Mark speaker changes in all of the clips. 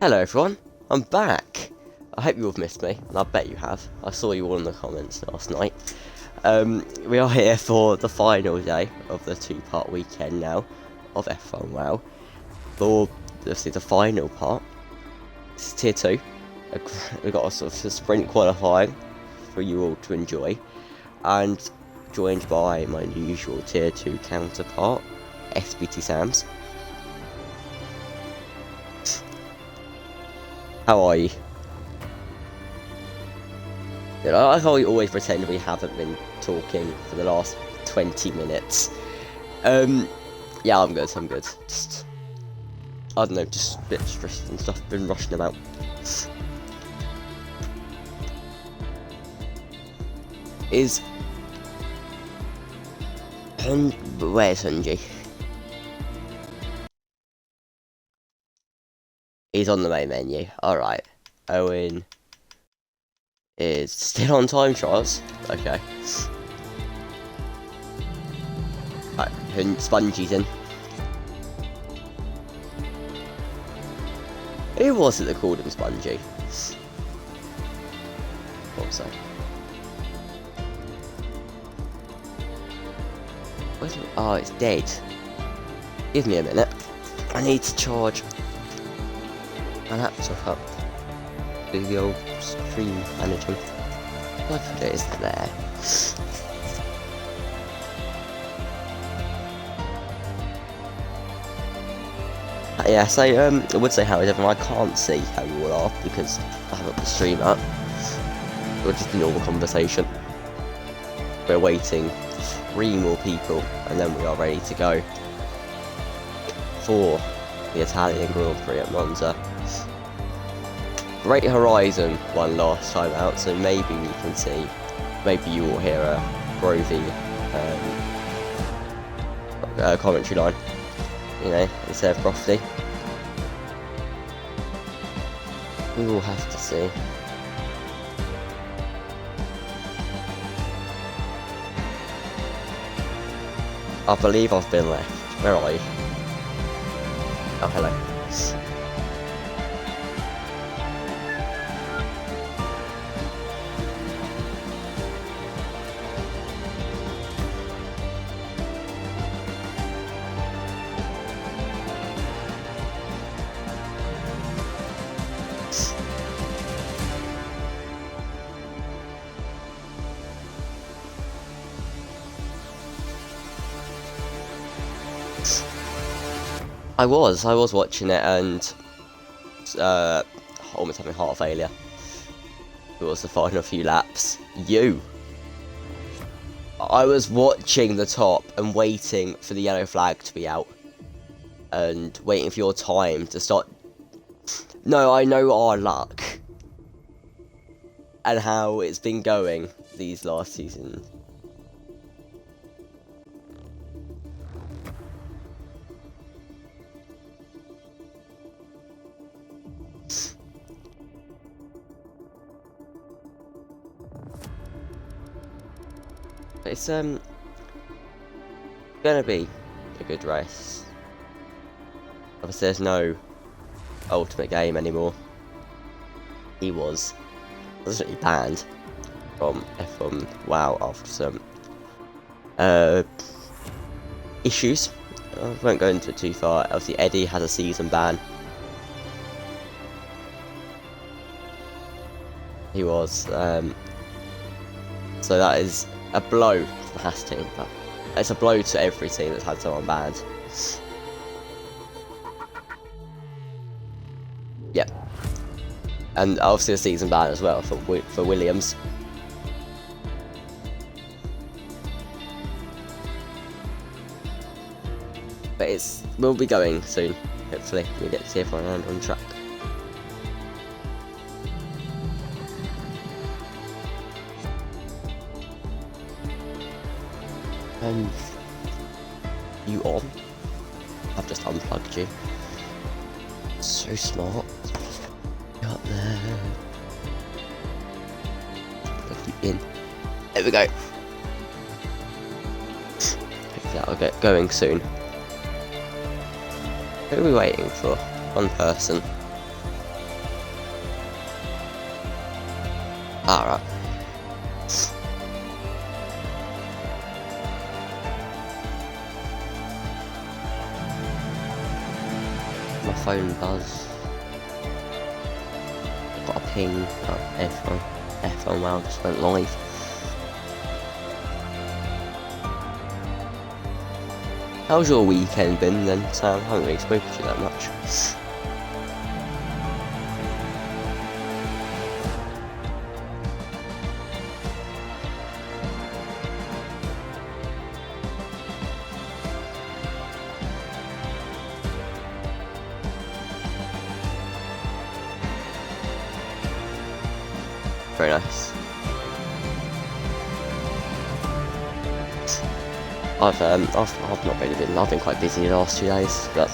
Speaker 1: Hello everyone, I'm back. I hope you all have missed me, and I bet you have. I saw you all in the comments last night. We are here for the final day of the two-part weekend now of F1WL. For obviously the final part, it's Tier 2. We've got a sort of sprint qualifying for you all to enjoy, and joined by my usual Tier 2 counterpart, SBT Sams. How are you? I like how we always pretend we haven't been talking for the last 20 minutes. Yeah, I'm good. Just, I don't know, just a bit stressed and stuff. Been rushing about. Where's Hunji? He's on the main menu. Alright. Owen is still on time trials. Okay. Right, Spongey's in. Who was it that called him Spongy? What was that? Oh, it's dead. Give me a minute. I need to charge my laptop up. Do the old stream management. Look at it is there. Yeah, so I would say how is everyone. I can't see how you all are because I haven't got the stream up. We're just a normal conversation. We're waiting 3 more people and then we are ready to go for the Italian Grand Prix at Monza. Great Horizon won last time out, so maybe we can see, maybe you will hear a Grovey commentary line, you know, instead of Crofty. We will have to see. I believe I've been left. Where are you? Oh, hello. I was watching it and almost having heart failure. It was the final few laps. I was watching the top and waiting for the yellow flag to be out. And waiting for your time to start. No, I know our luck. And how it's been going these last seasons. It's gonna be a good race. Obviously there's no ultimate game anymore. He was literally banned from F1WL after some issues. I won't go into it too far. Obviously Eddie has a season ban. He was so that is a blow to the Haas team, but it's a blow to every team that's had someone banned. Yep. And obviously a season ban as well for Williams. But we'll be going soon, hopefully. We get to see everyone on track. You on? I've just unplugged you. So smart. Get up there. Plug you in. There we go. Hopefully that'll get going soon. Who are we waiting for? One person. Alright. My phone buzz. Got a ping. Oh, F1WL just went live. How's your weekend been then, Sam? I haven't really spoken to you that much. Very nice. I've not really been. I've been quite busy the last 2 days, but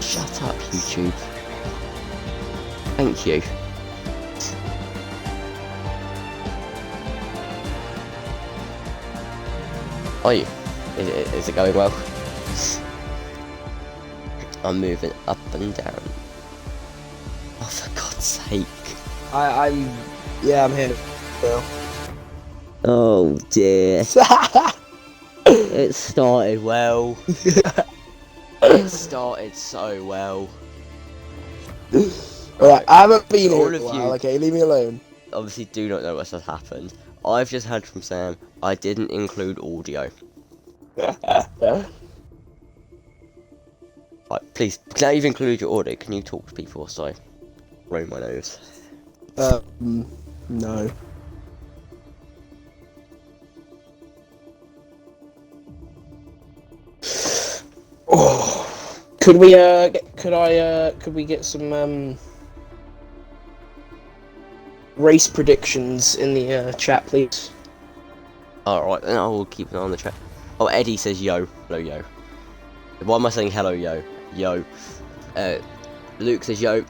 Speaker 1: shut up, YouTube. Thank you. Are you? Is it going well? I'm moving up and down. Oh, for God's sake.
Speaker 2: I'm here. Bill.
Speaker 1: Oh dear. It started well. It started so well.
Speaker 2: Alright, I haven't been
Speaker 1: all
Speaker 2: here
Speaker 1: of
Speaker 2: a while,
Speaker 1: you
Speaker 2: okay, leave me alone.
Speaker 1: obviously do not know what's just happened. I've just heard from Sam, I didn't include audio. Right, please, now you've included your audio, can you talk to people so I roll my nose?
Speaker 2: No. Oh, could we get some race predictions in the chat, please?
Speaker 1: Alright, then I will keep an eye on the chat. Oh, Eddie says yo. Hello, yo. Why am I saying hello, yo? Yo. Luke says yo.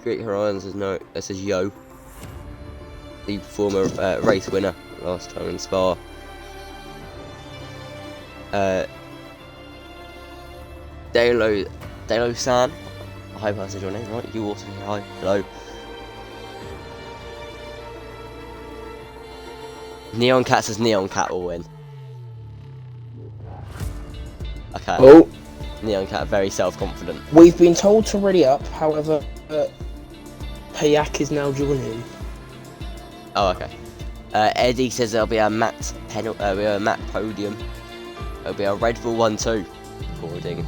Speaker 1: Great Horizon says no. That says yo. The former race winner last time in Spa. Dalo San. I hope I said your name right. You also say hi. Hello. Neon Cat says Neon Cat will win. Okay.
Speaker 2: Oh.
Speaker 1: Neon Cat very self-confident.
Speaker 2: We've been told to ready up, however, Payak is now joining.
Speaker 1: Oh, okay. Eddie says there'll be a matte podium. There'll be a Red Bull 1-2 recording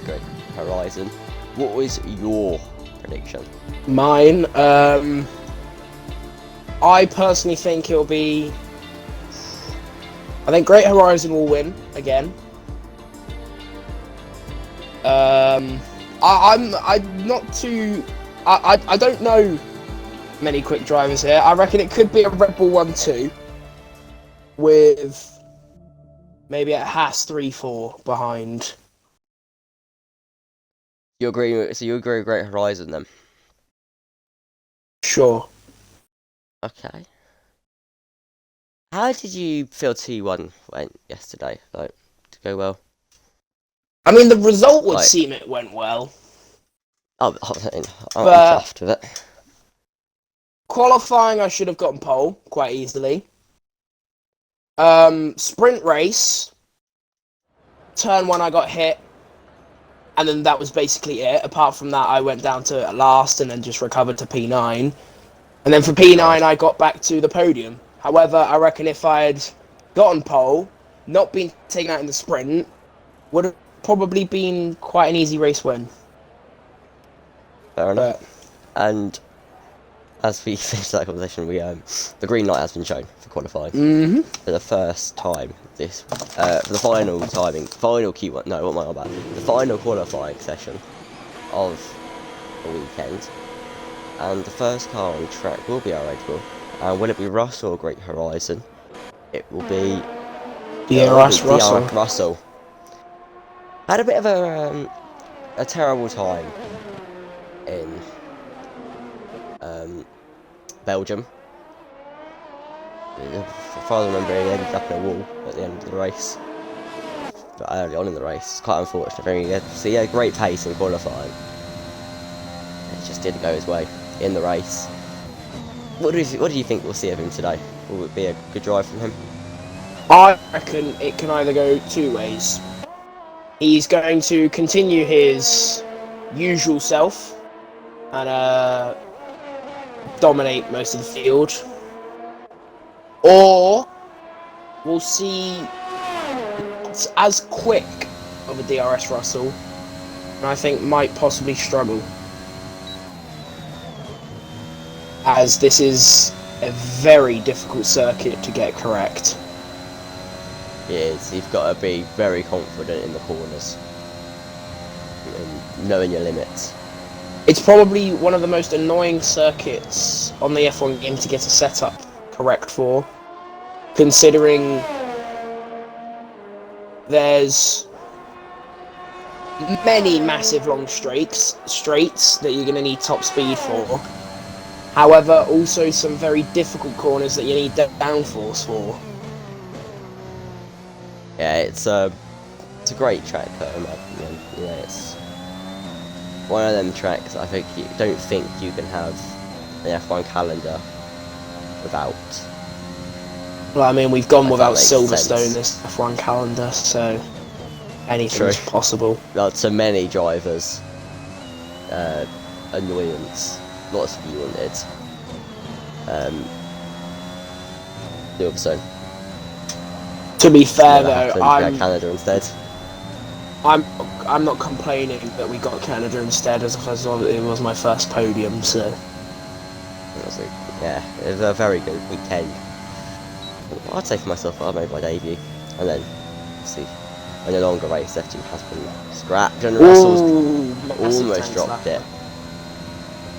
Speaker 1: Great Horizon. What was your prediction?
Speaker 2: Mine, I personally think it'll be. I think Great Horizon will win again. I'm not too. I don't know many quick drivers here. I reckon it could be a Red Bull 1-2 with maybe a Haas 3-4 behind.
Speaker 1: You agree? So you agree with Great Horizon then?
Speaker 2: Sure.
Speaker 1: Okay. How did you feel T1 went yesterday? Like, to go well?
Speaker 2: I mean, the result would seem it went well.
Speaker 1: I'm chuffed with it.
Speaker 2: Qualifying, I should have gotten pole quite easily. Sprint race, turn 1 I got hit, and then that was basically it. Apart from that, I went down to last and then just recovered to P9. And then for P9, I got back to the podium. However, I reckon if I had gotten pole, not been taken out in the sprint, would have probably been quite an easy race win.
Speaker 1: Fair enough. And as we finish that conversation, the green light has been shown for qualifying for the first time. For the final Q1. No, what am I on about? The final qualifying session of the weekend, and the first car on track will be our Red Bull. And will it be Russell or Great Horizon? It will be Russell. Had a bit of a terrible time in Belgium. As far as I remember, he ended up in a wall at the end of the race. But early on in the race, it's quite unfortunate. So he had great pace in qualifying. It just didn't go his way in the race. What do you think we'll see of him today? Will it be a good drive from him?
Speaker 2: I reckon it can either go two ways. He's going to continue his usual self and dominate most of the field, or we'll see it's as quick of a DRS Russell, and I think might possibly struggle, as this is a very difficult circuit to get correct.
Speaker 1: It is. You've got to be very confident in the corners and knowing your limits.
Speaker 2: It's probably one of the most annoying circuits on the F1 game to get a setup correct for, considering there's many massive long straights that you're going to need top speed for. However, also some very difficult corners that you need downforce for.
Speaker 1: Yeah, it's a great track though, in my opinion. You know, it's one of them tracks I think you don't think you can have an F1 calendar without.
Speaker 2: Well, I mean, we've gone
Speaker 1: If
Speaker 2: without
Speaker 1: that makes
Speaker 2: Silverstone
Speaker 1: sense.
Speaker 2: this F1 calendar, so anything's
Speaker 1: True.
Speaker 2: possible.
Speaker 1: To many drivers, annoyance. Lots of you wanted. Silverstone.
Speaker 2: To be fair
Speaker 1: Never
Speaker 2: though,
Speaker 1: happened. We had Canada instead.
Speaker 2: I'm not complaining that we got Canada instead, as it was my first podium, so.
Speaker 1: It was a very good weekend. I'd say for myself, I made my debut, and then see a longer race left has been scrapped, and Russell's almost dropped it.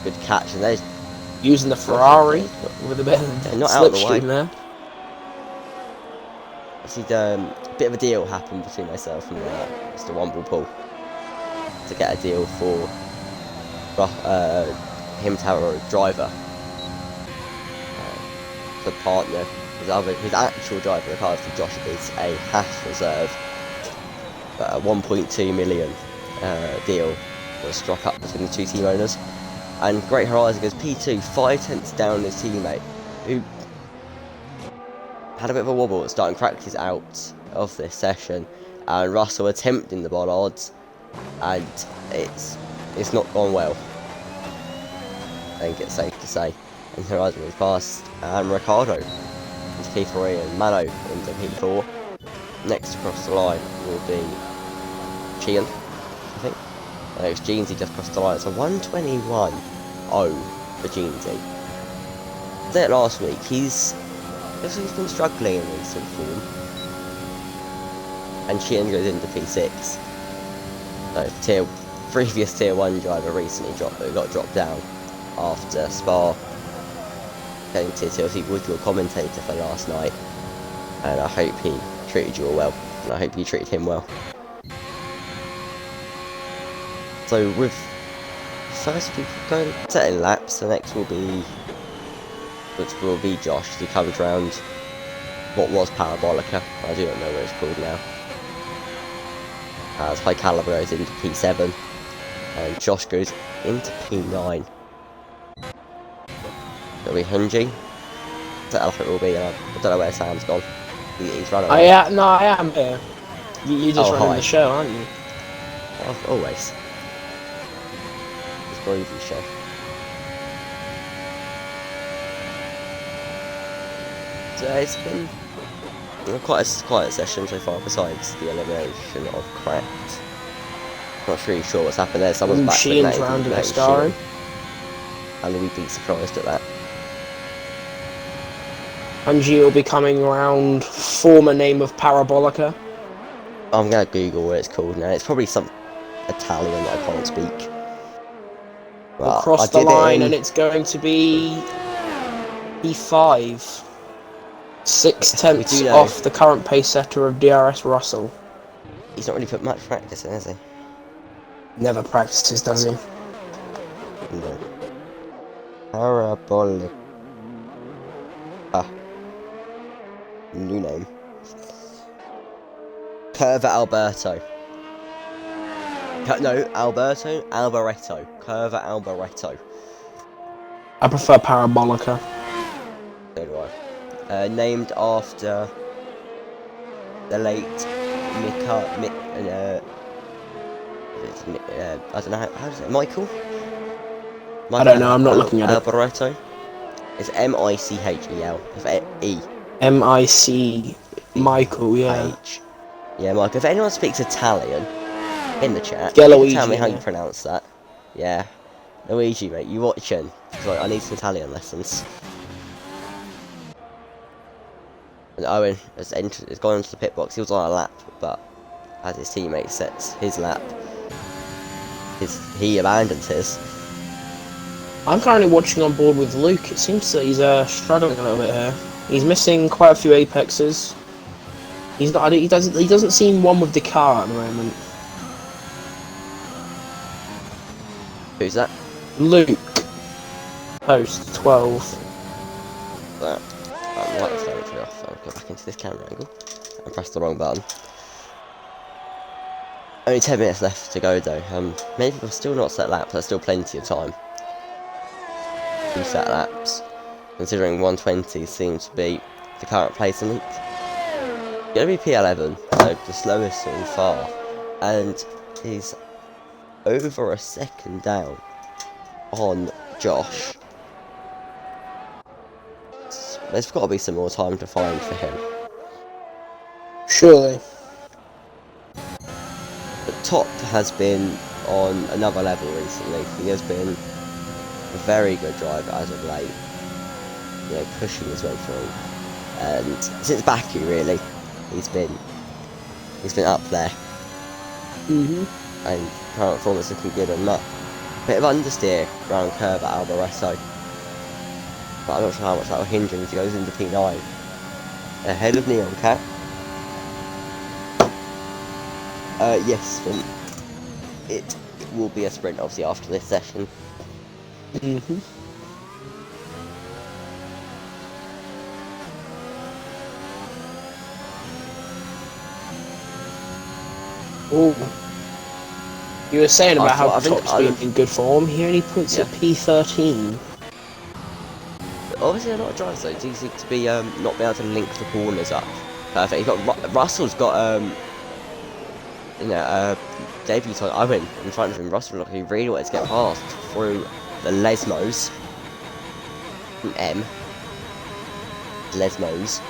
Speaker 1: Good catch, and there's
Speaker 2: using the Ferrari with a bit
Speaker 1: not
Speaker 2: of
Speaker 1: out of the way.
Speaker 2: slipstream there.
Speaker 1: I see a bit of a deal happen between myself and Mr. Womble to get a deal for him to have a driver. The partner, his actual driver, the car for Josh, is a Haas reserve. But a 1.2 million deal was struck up between the two team owners. And Great Horizon goes P2, 5 tenths down his teammate, who had a bit of a wobble at starting practice out of this session, and Russell attempting the bollards, and it's not gone well. I think it's safe to say. And Horizon moves past, and Ricardo into P3 and Mano into P4. Next across the line will be Chian, I think. It's Jeansy just crossed the line. It's a 121.0 for Jeansy. I said it last week, he's been struggling in recent form. And Chian goes into P6. Previous tier 1 driver recently got dropped down after Spa. Tier 2, he was your commentator for last night, and I hope he treated you all well, and I hope you treated him well. So with first people going setting laps, the next will be Josh, who comes round what was Parabolica. I do not know what it's called now. As High Caliber goes into P7, and Josh goes into P9. It'll be Hunji. That elephant will be. I don't know where Sam's gone. He's run away.
Speaker 2: I am here. You just running the show, aren't you?
Speaker 1: Always. It's Groovy show. So it's been quite a quiet session so far, besides the elimination of Cracked. Not really sure what's happened there. Someone's back with
Speaker 2: Sheehan's rounded at scarring.
Speaker 1: And we'd be surprised at that.
Speaker 2: Angie will be coming around former name of Parabolica.
Speaker 1: I'm gonna Google what it's called now. It's probably some Italian that I can't speak.
Speaker 2: Well, across the line, and it's going to be E5. 6 tenths off the current pace setter of DRS Russell.
Speaker 1: He's not really put much practice in, has he?
Speaker 2: Never practices, does he?
Speaker 1: No. Parabolic. New name. Curva Alberto. No, Alberto. Curva Alboreto.
Speaker 2: I prefer Parabolica.
Speaker 1: named after the late I don't know how does it Michael
Speaker 2: I don't know. I'm not looking at it.
Speaker 1: Alboreto. It's Michel. E.
Speaker 2: Michael. Yeah.
Speaker 1: H. Yeah, Michael. If anyone speaks Italian in the chat,
Speaker 2: Luigi,
Speaker 1: tell me how
Speaker 2: yeah.
Speaker 1: you pronounce that. Yeah, Luigi, mate. You watching? Because I need some Italian lessons. And Owen has gone into the pit box. He was on a lap, but as his teammate sets his lap, he abandons his.
Speaker 2: I'm currently watching on board with Luke. It seems that he's struggling a little bit here. He's missing quite a few apexes. He's not. He doesn't seem one with the car at the moment.
Speaker 1: Who's that?
Speaker 2: Luke. Post 12.
Speaker 1: That. I'm right slightly off. I'll go back into this camera angle. I pressed the wrong button. Only 10 minutes left to go though. Many people still not set laps. There's still plenty of time. Set laps, considering 120 seems to be the current place in it. Gonna be P11, so the slowest so far, and he's over a second down on Josh. There's got to be some more time to find for him.
Speaker 2: Surely.
Speaker 1: But Top has been on another level recently. He has been a very good driver as of late, you know, pushing his way through, and since Baku really, he's been up there. And current performance looking good on that. Bit of understeer round curve at Alboreto, but I'm not sure how much that will hinder him as he goes into P9. Ahead of Neon Cat. Yes, it will be a sprint obviously after this session.
Speaker 2: Oh, you were saying about how Top's been in good form. He only puts a P13.
Speaker 1: Obviously, a lot of drivers though do seem to be not be able to link the corners up perfect. You've got Russell's got debut time. I went in front of him. Russell looked like he really wanted to get past through the Lesmos. Lesmos.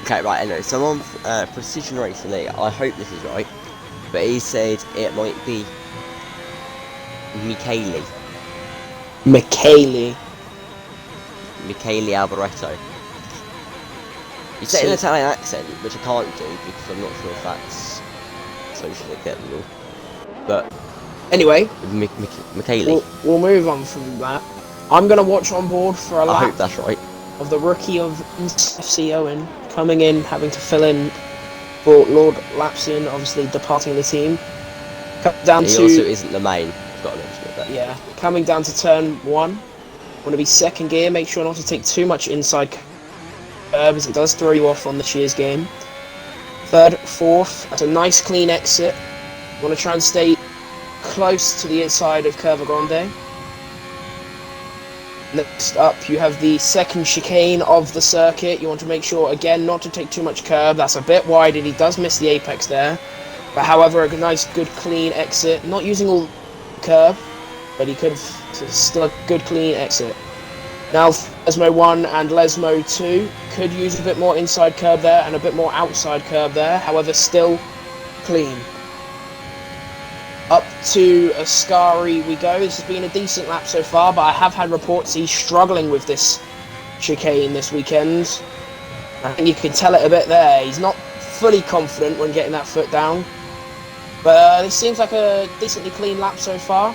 Speaker 1: Okay, right, anyway, so on Precision Racing League, I hope this is right, but he said it might be Michele Alboreto. You say an Italian accent, which I can't do because I'm not sure if that's socially acceptable. But
Speaker 2: anyway,
Speaker 1: Michele.
Speaker 2: We'll move on from that. I'm gonna watch on board for a lap.
Speaker 1: I hope that's right.
Speaker 2: Of the rookie of FC Owen coming in, having to fill in for Lord Lapsian, obviously departing the team. He also
Speaker 1: isn't the main. I've got to mention it. But.
Speaker 2: Yeah, coming down to turn 1. Want to be second gear. Make sure not to take too much inside curbs. It does throw you off on the cheers game. Third, fourth. That's a nice clean exit. Want to try and stay close to the inside of Curva Grande. Next up, you have the second chicane of the circuit. You want to make sure, again, not to take too much curb. That's a bit wide, and he does miss the apex there. But however, a nice, good, clean exit. Not using all the curb, but he could have still a good, clean exit. Now, Lesmo 1 and Lesmo 2 could use a bit more inside curb there and a bit more outside curb there. However, still clean. Up to Ascari we go. This has been a decent lap so far, but I have had reports he's struggling with this chicane this weekend. I think you can tell it a bit there. He's not fully confident when getting that foot down. But this seems like a decently clean lap so far.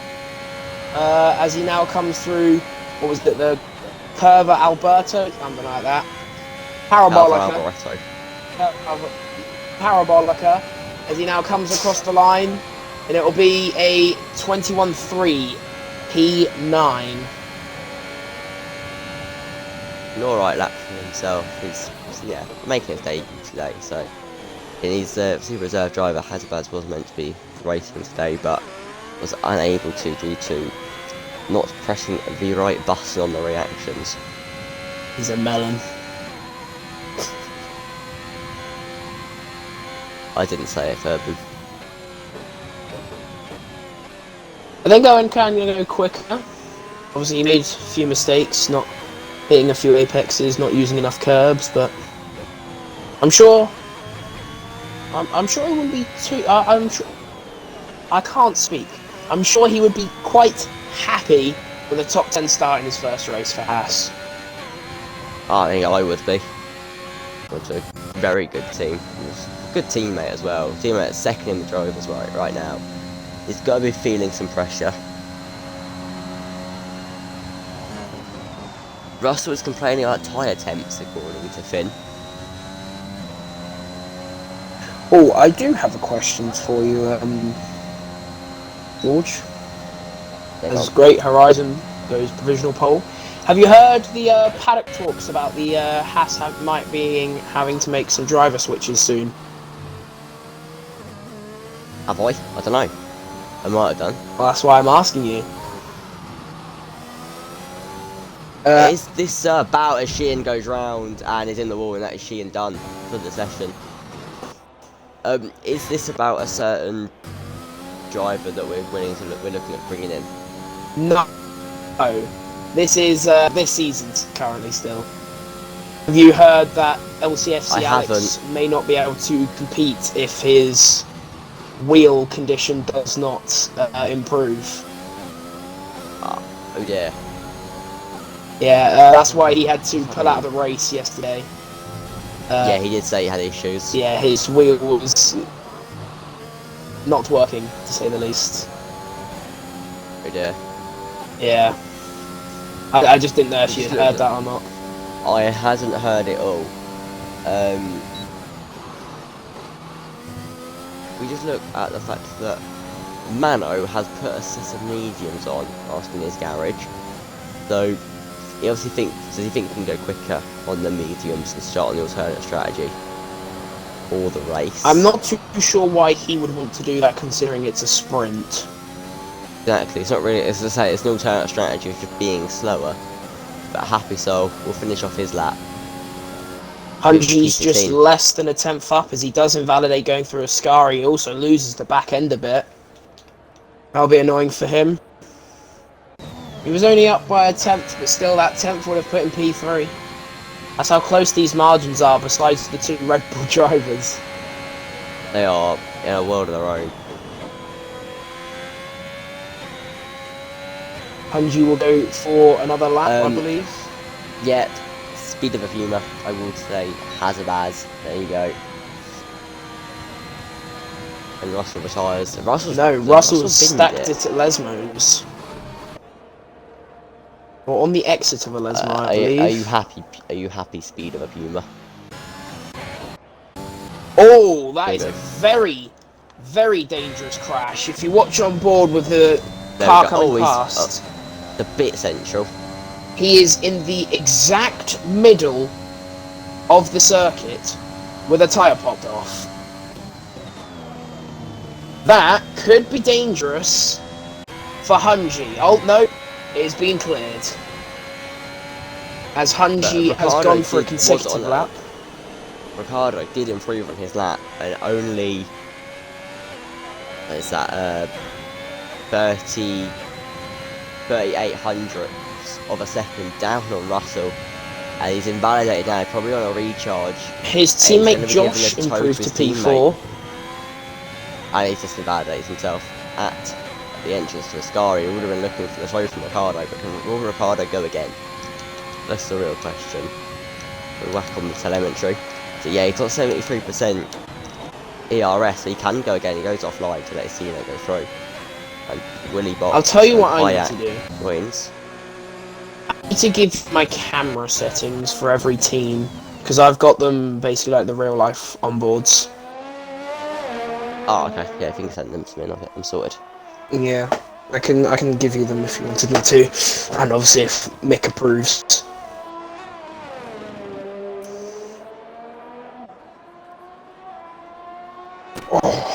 Speaker 2: As he now comes through, what was it, the Curva Alberto? Something like that. Parabolica. Parabolica. As he now comes across the line. And it will be a 21.3 P9.
Speaker 1: An alright lap for himself. He's making his debut today, so he's a reserve driver. Hazabaz was meant to be racing today, but was unable to due to not pressing the right button on the reactions.
Speaker 2: He's a melon.
Speaker 1: I didn't say it, Furby.
Speaker 2: I think Owen can go quicker. Obviously, he made a few mistakes, not hitting a few apexes, not using enough curbs, but I'm sure. I'm sure he wouldn't be too. I'm sure. I can't speak. I'm sure he would be quite happy with a top 10 start in his first race for Haas.
Speaker 1: I think I would be. It's a very good team. Good teammate as well. Teammate second in the drivers right now. He's got to be feeling some pressure. Russell is complaining about tyre temps, according to Finn.
Speaker 2: Oh, I do have a question for you, George. As Great Horizon goes provisional pole. Have you heard the paddock talks about the Haas might be having to make some driver switches soon?
Speaker 1: Have I? I don't know. I might have done.
Speaker 2: Well, that's why I'm asking you.
Speaker 1: Is this about as Sheehan goes round and is in the wall and that is Sheehan done for the session? Is this about a certain driver that we're looking at bringing in?
Speaker 2: No. This is this season's currently still. Have you heard that LCFC Alex may not be able to compete if his wheel condition does not improve?
Speaker 1: Oh dear.
Speaker 2: Yeah, that's why he had to pull out of the race yesterday.
Speaker 1: Yeah, he did say he had issues.
Speaker 2: Yeah, his wheel was not working, to say the least.
Speaker 1: Oh dear.
Speaker 2: Yeah. I just didn't know if you had heard that or not.
Speaker 1: I hadn't heard it all. We just look at the fact that Mano has put a set of mediums on in his garage. So he obviously does he think he can go quicker on the mediums and start on the alternate strategy or the race?
Speaker 2: I'm not too sure why he would want to do that, considering it's a sprint.
Speaker 1: Exactly, it's not really, as I say, it's an alternate strategy of just being slower. But Happy Soul will finish off his lap.
Speaker 2: Hungy's just less than a tenth up, as he does invalidate going through a scar. He also loses the back end a bit. That'll be annoying for him. He was only up by a tenth, but still that tenth would have put him P3. That's how close these margins are, besides the two Red Bull drivers.
Speaker 1: They are in a world of their own.
Speaker 2: Hungy will go for another lap, I believe.
Speaker 1: Yeah, speed of a humour, I would say. Hazabaz, there you go. And Russell retires.
Speaker 2: Russell stacked it at Lesmos. Or on the exit of a Lesmo, I believe.
Speaker 1: Are you happy, speed of a Puma?
Speaker 2: Oh, that is a very, very dangerous crash. If you watch on board with the car coming past,
Speaker 1: the bit central.
Speaker 2: He is in the exact middle of the circuit with a tyre popped off. That could be dangerous for Hungy. Oh no, it is being cleared. As Hungy has gone for a consecutive lap.
Speaker 1: Ricciardo did improve on his lap and only, what is that, 38 hundredths of a second down on Russell. And he's invalidated now, probably on a recharge.
Speaker 2: His teammate Josh improved to P4.
Speaker 1: And he just invalidates himself at the entrance to the scar. He would have been looking for the throw from Ricciardo, but will Ricciardo go again? That's the real question. We'll whack on the telemetry. So yeah, he's got 73% ERS, so he can go again. He goes offline to let Cena go through. And Willy Box.
Speaker 2: I'll tell you what I need to do.
Speaker 1: Wins.
Speaker 2: I need to give my camera settings for every team, because I've got them basically like the real life onboards.
Speaker 1: Oh, okay. Yeah, if you can send them to me, and I'll get them sorted.
Speaker 2: Yeah, I can give you them if you wanted me to, and obviously if Mick approves. Oh.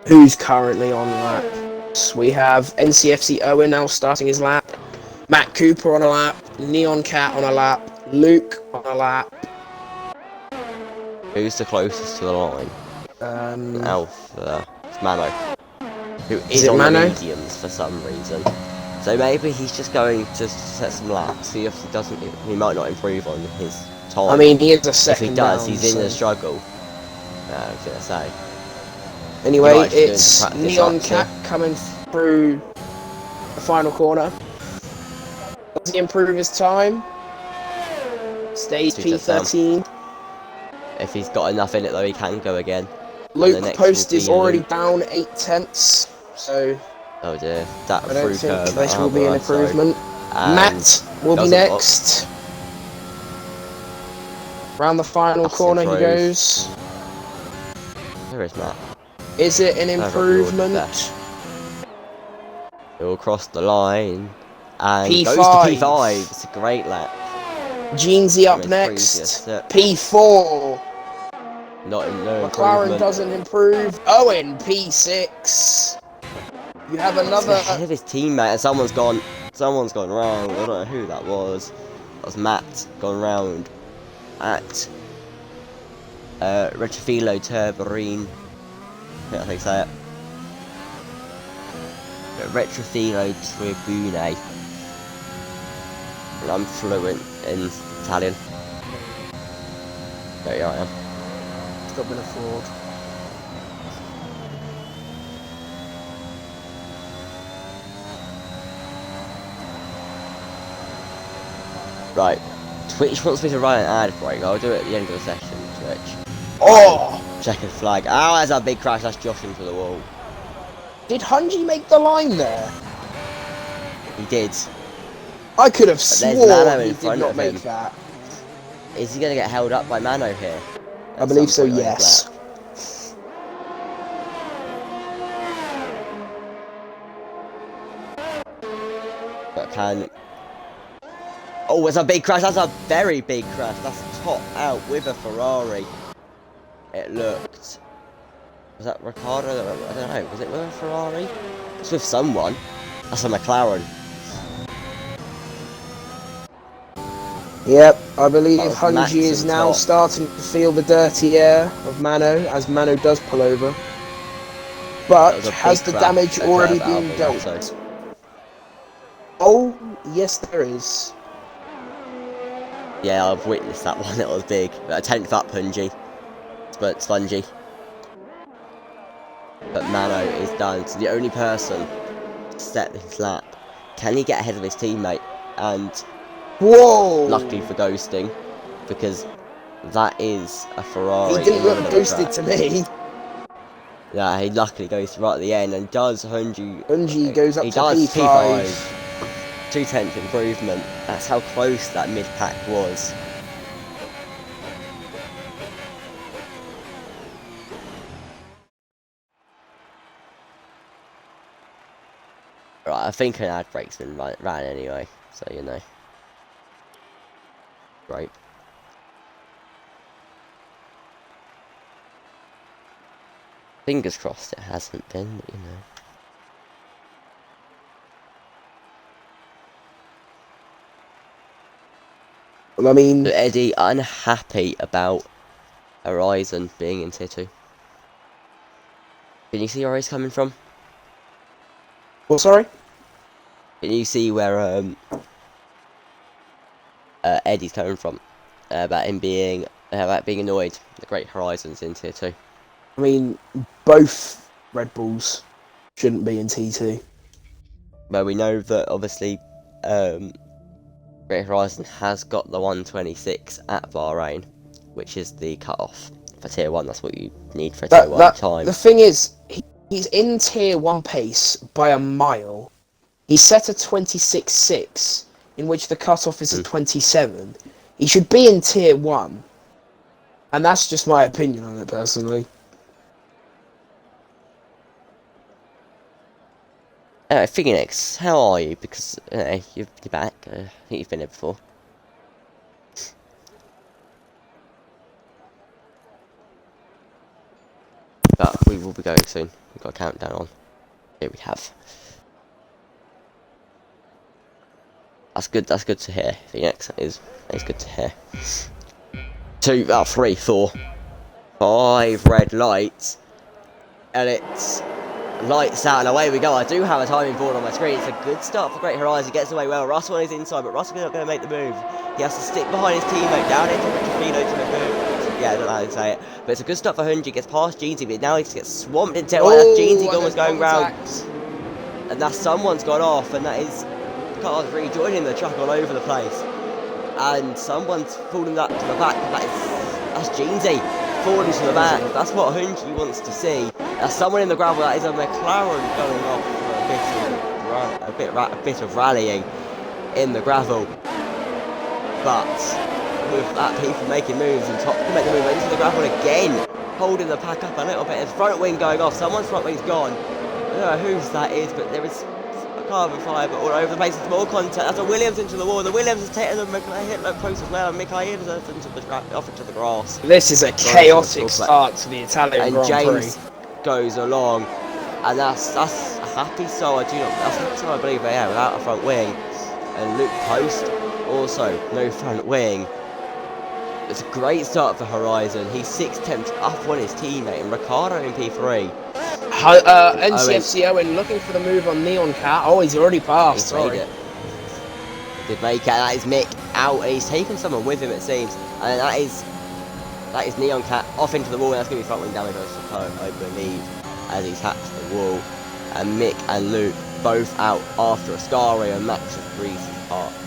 Speaker 2: Who's currently on lap laps. We have NCFC Owen now starting his lap. Matt Cooper on a lap. Neon Cat on a lap. Luke on a lap.
Speaker 1: Who's the closest to the line? Alpha. It's Mano. Who is
Speaker 2: it
Speaker 1: on
Speaker 2: Mano?
Speaker 1: the mediums for some reason. So maybe he's just going to set some laps. See if he doesn't. He might not improve on his time.
Speaker 2: I mean, he is a
Speaker 1: if
Speaker 2: second
Speaker 1: he does,
Speaker 2: down,
Speaker 1: he's in
Speaker 2: so.
Speaker 1: a struggle. I was gonna say.
Speaker 2: Anyway,
Speaker 1: He might actually go into
Speaker 2: it's
Speaker 1: practice
Speaker 2: Neon
Speaker 1: laps
Speaker 2: Cat
Speaker 1: here.
Speaker 2: coming through the final corner. Does he improve his time? Stays
Speaker 1: Two steps down.
Speaker 2: P13.
Speaker 1: If he's got enough in it though, he can go again.
Speaker 2: Luke
Speaker 1: next
Speaker 2: Post
Speaker 1: will
Speaker 2: is
Speaker 1: be
Speaker 2: already
Speaker 1: Luke.
Speaker 2: down 8/10, so
Speaker 1: Oh dear, that
Speaker 2: I don't
Speaker 1: through
Speaker 2: think
Speaker 1: curve.
Speaker 2: this will be an improvement.
Speaker 1: And
Speaker 2: Matt will be
Speaker 1: doesn't look-
Speaker 2: next. Round the final
Speaker 1: That's
Speaker 2: corner he
Speaker 1: improved.
Speaker 2: goes.
Speaker 1: Where is Matt?
Speaker 2: Is it an
Speaker 1: Further up the
Speaker 2: improvement?
Speaker 1: order He'll cross the line and
Speaker 2: P5.
Speaker 1: goes to P5. It's a great lap.
Speaker 2: Jeansy up
Speaker 1: From his
Speaker 2: next.
Speaker 1: previous lap.
Speaker 2: P4.
Speaker 1: No
Speaker 2: McLaren
Speaker 1: improvement.
Speaker 2: doesn't improve. Owen P6. You have
Speaker 1: He's
Speaker 2: another.
Speaker 1: ahead of his teammate, and someone's gone round. I don't know who that was. That was Matt gone round at Retrofilo Turbarine. I think I say it. Retrofilo Tribune. And I'm fluent in Italian. There you are, I am.
Speaker 2: Stop being a fraud.
Speaker 1: Right. Twitch wants me to run an ad break. I'll do it at the end of the session, Twitch.
Speaker 2: Oh!
Speaker 1: Checkered flag. Oh, there's a big crash. That's Josh into the wall.
Speaker 2: Did Hunji make the line there?
Speaker 1: He did.
Speaker 2: I could have
Speaker 1: there's
Speaker 2: sworn
Speaker 1: Mano
Speaker 2: he
Speaker 1: in
Speaker 2: did
Speaker 1: front
Speaker 2: not
Speaker 1: of
Speaker 2: make
Speaker 1: him.
Speaker 2: that.
Speaker 1: Is he going to get held up by Mano here?
Speaker 2: I believe so, yes.
Speaker 1: But can... Oh, it's a big crash. That's a very big crash. That's top out with a Ferrari. It looked... Was that Ricciardo? I don't know. Was it with a Ferrari? It's with someone. That's a McLaren.
Speaker 2: Yep, I believe
Speaker 1: Max
Speaker 2: Hunji is
Speaker 1: on
Speaker 2: now
Speaker 1: top.
Speaker 2: starting to feel the dirty air of Mano, as Mano does pull over. But
Speaker 1: That was a
Speaker 2: has
Speaker 1: big
Speaker 2: the
Speaker 1: crash
Speaker 2: damage
Speaker 1: at
Speaker 2: already
Speaker 1: Curve
Speaker 2: been
Speaker 1: Album,
Speaker 2: dealt?
Speaker 1: so-
Speaker 2: Oh, yes there is.
Speaker 1: Yeah, I've witnessed that one. It was big. A 10th up, Hunji. But spongy. But Mano is done. So the only person to set this lap. Can he get ahead of his teammate? And
Speaker 2: Whoa!
Speaker 1: luckily for ghosting, because that is a Ferrari.
Speaker 2: He didn't
Speaker 1: in the
Speaker 2: look
Speaker 1: middle of
Speaker 2: ghosted
Speaker 1: the
Speaker 2: to me.
Speaker 1: Yeah, he luckily goes right at the end and does Hunji.
Speaker 2: Hunji goes up
Speaker 1: He
Speaker 2: to
Speaker 1: does
Speaker 2: P5.
Speaker 1: P5. 2/10 improvement. That's how close that mid pack was. Right, I think an ad break's been ran anyway, so you know. Right. Fingers crossed it hasn't been, but you know.
Speaker 2: Well, I mean,
Speaker 1: So Eddie, unhappy about Horizon being in tier 2. Can you see where he's coming from?
Speaker 2: well, sorry?
Speaker 1: Can you see where Eddie's coming from? About him being annoyed the Great Horizons in tier 2.
Speaker 2: I mean, both Red Bulls shouldn't be in T2.
Speaker 1: Well, we know that obviously Great Horizon has got the 126 at Bahrain, which is the cut-off for tier 1. That's what you need for tier 1 time.
Speaker 2: The thing is, he's in tier 1 pace by a mile. He's set a 26.6, in which the cut-off is at 27. He should be in tier 1. And that's just my opinion on it, personally.
Speaker 1: Phoenix, how are you? Because you're back. I think you've been here before. But we will be going soon. We've got a countdown on. Here we have. That's good to hear. Phoenix, that is good to hear. 3, 4, 5 red lights. And it's lights out and away we go. I do have a timing board on my screen. It's a good start for Great Horizon. Gets away well. Russell on his inside, but Russell's not going to make the move. He has to stick behind his teammate down into Trafino to the move. Yeah, I don't know how to say it. But it's a good start for Hunji. Gets past Jeansy, but now he gets swamped into it. That's Jeansy almost going round. And that's someone's gone off, and that is cars rejoining the truck all over the place. And someone's fallen up to the back. That's Jeansy falling to the back. That's what Hunji wants to see. There's someone in the gravel. That is a McLaren going off for a bit of rallying in the gravel. But with that, people making moves, and Top can make the move into the gravel again, holding the pack up a little bit. His front wing going off. Someone's front wing's gone. I don't know whose that is, but there is a carbon fibre all over the place. It's more contact. That's a Williams into the wall. The Williams is taking the hit look close as well. And Mikhail is off into the grass.
Speaker 2: This is a chaotic start to the Italian Grand Prix.
Speaker 1: And James goes along, and that's a happy start. That's a happy start, I believe. But yeah, without a front wing, and Luke Post also no front wing. It's a great start for Horizon. He's 6 tenths up on his teammate, and Ricardo in P3.
Speaker 2: NCFC Owen looking for the move on Neon Cat. Oh, he's already passed.
Speaker 1: He's made it. Did make it. That is Mick out, and he's taken someone with him, it seems. And that is Neon Cat off into the wall. And that's going to be front wing damage, I believe, as he's hacked the wall. And Mick and Luke both out after a Scario, and Max just breezes past.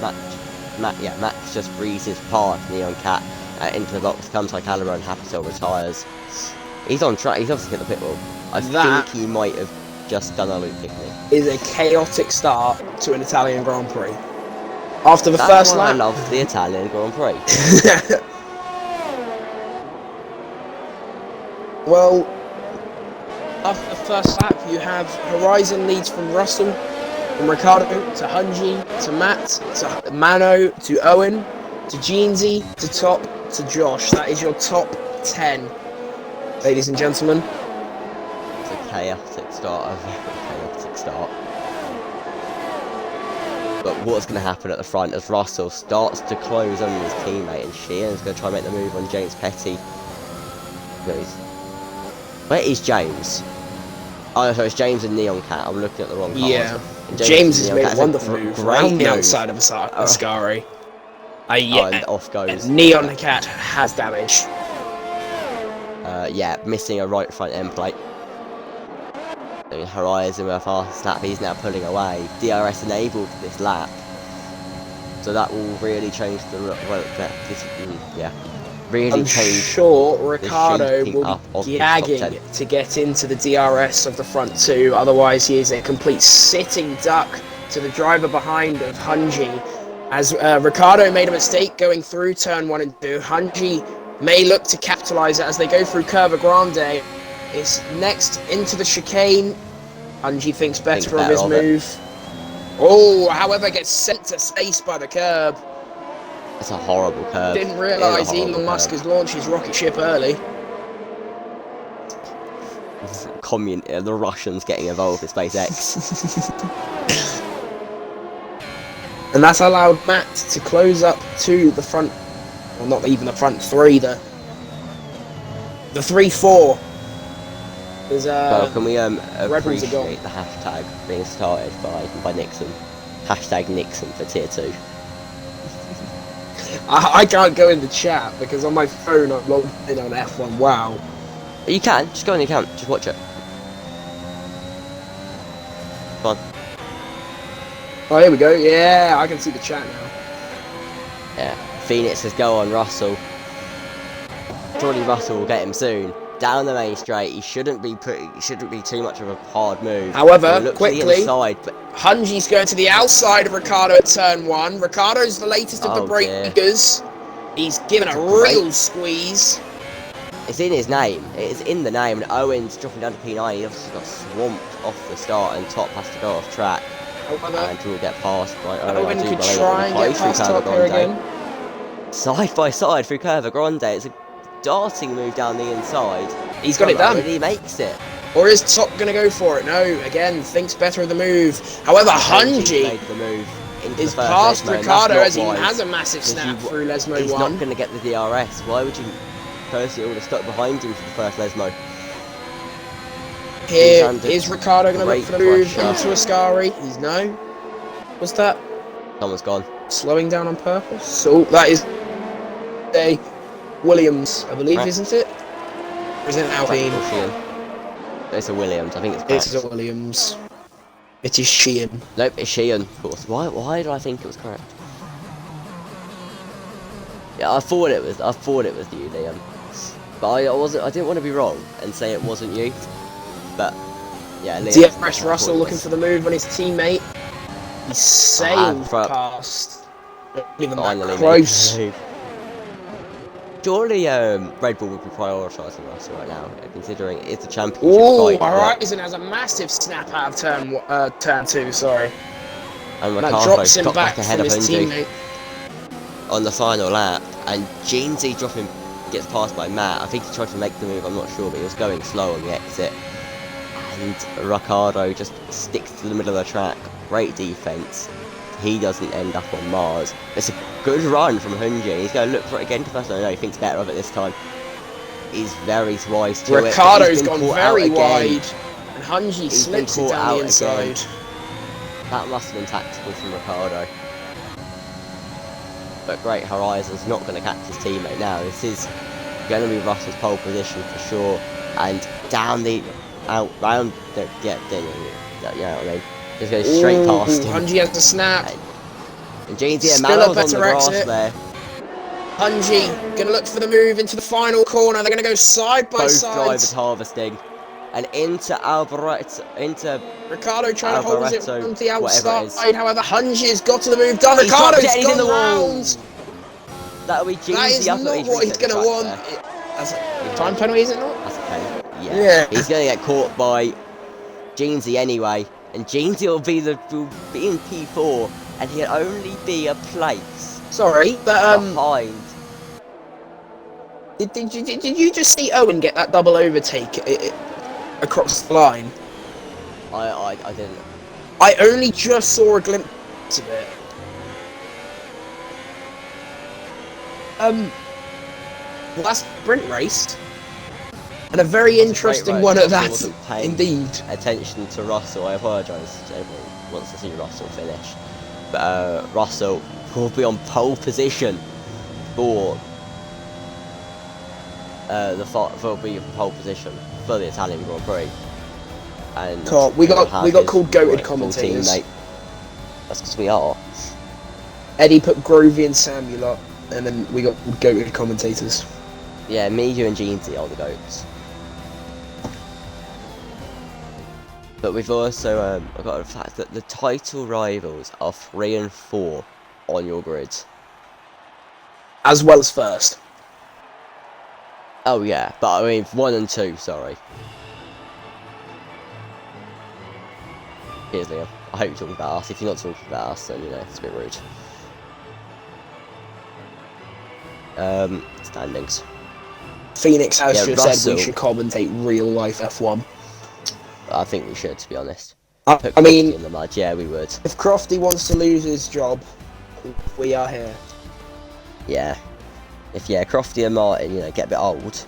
Speaker 1: Max just breezes past Neon Cat into the box. Comes like Caliber, and Happy Soul retires. He's on track. He's obviously hit the pit wall. I think he might have just done a loop picnic.
Speaker 2: Is a chaotic start to an Italian Grand Prix. After the first lap,
Speaker 1: I love the Italian Grand Prix.
Speaker 2: Well, after the first lap, you have Horizon leads from Russell, from Ricardo to Hunji to Matt to Mano to Owen to Jeansy to Top to Josh. That is your top 10, ladies and gentlemen.
Speaker 1: Chaotic start, a very chaotic start. But what's going to happen at the front as Russell starts to close on his teammate, and Sheehan's going to try and make the move on James Petty. Where is James? Oh, so it's James and Neon Cat. I'm looking at the wrong car.
Speaker 2: Yeah, James has made a wonderful move right outside of Ascari.
Speaker 1: And off goes.
Speaker 2: And Neon Cat has damage.
Speaker 1: Yeah, missing a right front end plate. Horizon with a fast lap, he's now pulling away. DRS enabled for this lap, so that will really change the look. Well, really
Speaker 2: I'm
Speaker 1: change.
Speaker 2: Sure, Ricardo will be gagging to get into the DRS of the front two. Otherwise, he is a complete sitting duck to the driver behind of Hunji. As Ricardo made a mistake going through turn 1 and 2, Hunji may look to capitalise it as they go through Curva Grande. It's next into the chicane. Hunji thinks better of his move. Oh, however, gets sent to space by the curb.
Speaker 1: It's a horrible curve.
Speaker 2: Didn't realise Elon Musk has launched his rocket ship early.
Speaker 1: The Russians getting involved with SpaceX.
Speaker 2: And that's allowed Matt to close up to the front, well, not even the front three, the 3-4.
Speaker 1: Well, can we appreciate the hashtag being started by Nixon? Hashtag Nixon for tier 2.
Speaker 2: I can't go in the chat because on my phone I'm logged in on F1WL.
Speaker 1: You can, just go on your account, just watch it. Come on.
Speaker 2: Oh, here we go. Yeah, I can see the chat now.
Speaker 1: Yeah, Phoenix says go on Russell. Surely Russell will get him soon. Down the main straight, he shouldn't be too much of a hard move.
Speaker 2: However, quickly,
Speaker 1: inside,
Speaker 2: Hunji's going to the outside of Ricardo at turn 1. Ricardo's the latest of the breakers. He's given a real squeeze.
Speaker 1: It's in his name. It is in the name. And Owen's dropping down to P9. He obviously got swamped off the start, and Top has to go off track. And he will get past by Owen.
Speaker 2: Owen could try and get past Top here again.
Speaker 1: Side by side through Curva Grande. It's a darting move down the inside.
Speaker 2: He's got it done.
Speaker 1: He makes it.
Speaker 2: Or is Top going to go for it? No, again, thinks better of the move. However, Hunji
Speaker 1: made the move into
Speaker 2: is
Speaker 1: the first
Speaker 2: past
Speaker 1: Lesmo,
Speaker 2: Ricardo as he
Speaker 1: wise,
Speaker 2: has a massive snap through Lesmo
Speaker 1: he's
Speaker 2: 1.
Speaker 1: not going to get the DRS. Why would you personally would have stuck behind him for the first Lesmo?
Speaker 2: Here is Ricardo going to look for the move into Ascari. He's no. What's that?
Speaker 1: Someone's gone.
Speaker 2: Slowing down on purpose. So that is a Williams, I believe, isn't it? Or is it an Alpine?
Speaker 1: It's a Williams. I think it's correct.
Speaker 2: It's a Williams. It is Sheehan.
Speaker 1: Nope, it's Sheehan, of course. Why do I think it was correct? Yeah, I thought it was you, Liam. But I didn't want to be wrong and say it wasn't you. But yeah, Liam.
Speaker 2: DFS Russell looking for the move on his teammate. He's sailed past. Not even that close.
Speaker 1: Surely Red Bull would be prioritising Russell right now, considering it's a championship fight.
Speaker 2: Horizon has a massive snap out of turn 2, sorry.
Speaker 1: And
Speaker 2: that drops him back
Speaker 1: ahead
Speaker 2: from
Speaker 1: of
Speaker 2: his teammate.
Speaker 1: On the final lap, and Jeansy gets passed by Matt. I think he tried to make the move, I'm not sure, but he was going slow on the exit. And Ricardo just sticks to the middle of the track. Great defence. He doesn't end up on Mars. It's a good run from Hunji. He's going to look for it again. No, he thinks better of it this time. He's very wise to
Speaker 2: Ricardo's gone very wide, and Hunji slips it down the inside.
Speaker 1: That must have been tactical from Ricardo. But Great Horizon's not going to catch his teammate now. This is going to be Russell's pole position for sure. And down the round, yeah, you know what I mean. Just goes straight past him.
Speaker 2: Hunji has the snap.
Speaker 1: And Jeansy and Mano's on the grass there.
Speaker 2: Hunji gonna look for the move into the final corner. They're gonna go side by side.
Speaker 1: Both drivers harvesting. And into
Speaker 2: Ricardo trying to hold it from the outside. However, Hunji's got to the move done. Ricardo's gone round.
Speaker 1: That'll be Jeansy.
Speaker 2: That is not what he's gonna want. That's a time penalty, is it not?
Speaker 1: That's a penalty. Yeah. He's gonna get caught by Jeansy anyway. And Jeansy will be in P4, and he'll only be a place.
Speaker 2: Sorry, but
Speaker 1: behind.
Speaker 2: Did you just see Owen get that double overtake across the line?
Speaker 1: I didn't.
Speaker 2: I only just saw a glimpse of it. Well, that's sprint race. And a very interesting one at that, indeed.
Speaker 1: Attention to Russell, I apologise to everyone who wants to see Russell finish. But Russell will be on pole position for pole position for the Italian Grand Prix. And
Speaker 2: we got called goated commentators.
Speaker 1: That's because we are.
Speaker 2: Eddie put Grovey and Samuel up, and then we got goated commentators.
Speaker 1: Yeah, me, you and Jeansy are the goats. But we've also got the fact that the title rivals are 3 and 4 on your grids.
Speaker 2: As well as first.
Speaker 1: Oh yeah, but I mean 1 and 2, sorry. Here's Liam. I hope you're talking about us. If you're not talking about us, then you know, it's a bit rude. Standings.
Speaker 2: Phoenix has just said we should commentate real life F1.
Speaker 1: I think we should, to be honest.
Speaker 2: I mean,
Speaker 1: in the mud. Yeah, we would.
Speaker 2: If Crofty wants to lose his job, we are here.
Speaker 1: Yeah. If Crofty and Martin, get a bit old,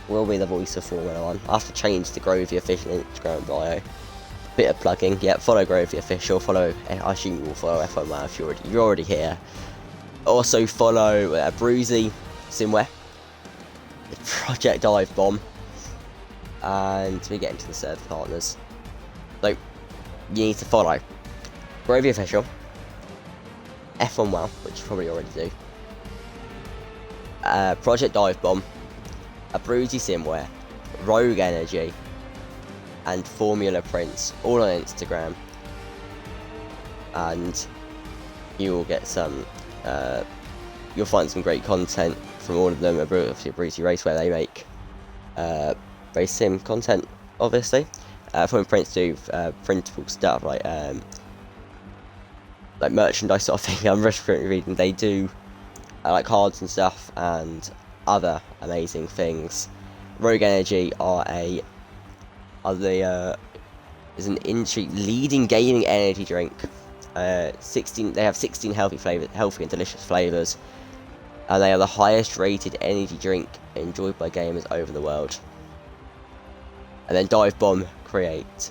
Speaker 1: we'll be the voice of Formula 1. I have to change the Grovey official Instagram bio. Bit of plugging. Yeah, follow Grovey official. Follow. I assume you will follow F1WL if you're already here. Also follow Bruzy Simware, Project Dive Bomb. And we get into the server partners. So you need to follow Grovey Official, F1WL, which you probably already do, Project Dive Bomb, Bruzy Simware, Rogue Energy, and Formula Prince, all on Instagram. And you will get some. You'll find some great content from all of them. Obviously, Bruzy Race, where they make race sim content, obviously. From Prince do printable stuff like merchandise sort of thing. I'm just reading. They do like cards and stuff and other amazing things. Rogue Energy are a are is an industry leading gaming energy drink. 16. They have 16 healthy and delicious flavors, and they are the highest rated energy drink enjoyed by gamers over the world. And then Dive Bomb create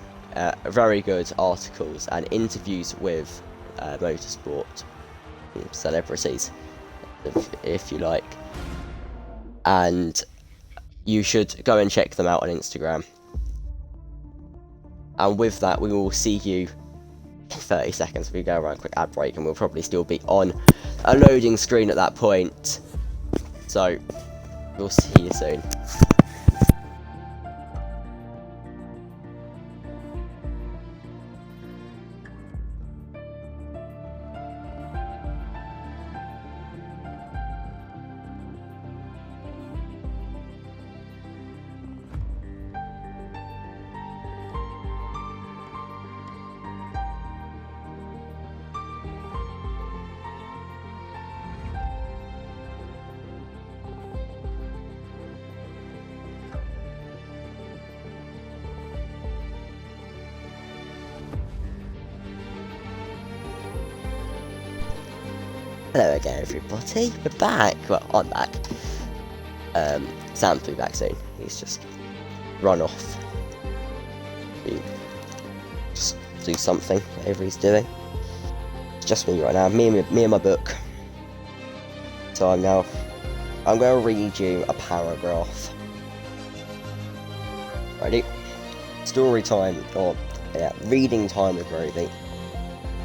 Speaker 1: very good articles and interviews with motorsport celebrities, if you like, and you should go and check them out on Instagram. And with that, we will see you in 30 seconds. We go around a quick ad break, and we'll probably still be on a loading screen at that point. So, we'll see you soon. Hello again, everybody. We're back. Well, I'm back. Sam's will be back soon. He's just run off to just do something, whatever he's doing. It's just me right now. Me and my book. So I'm going to read you a paragraph. Ready? Story time, or reading time with Roby.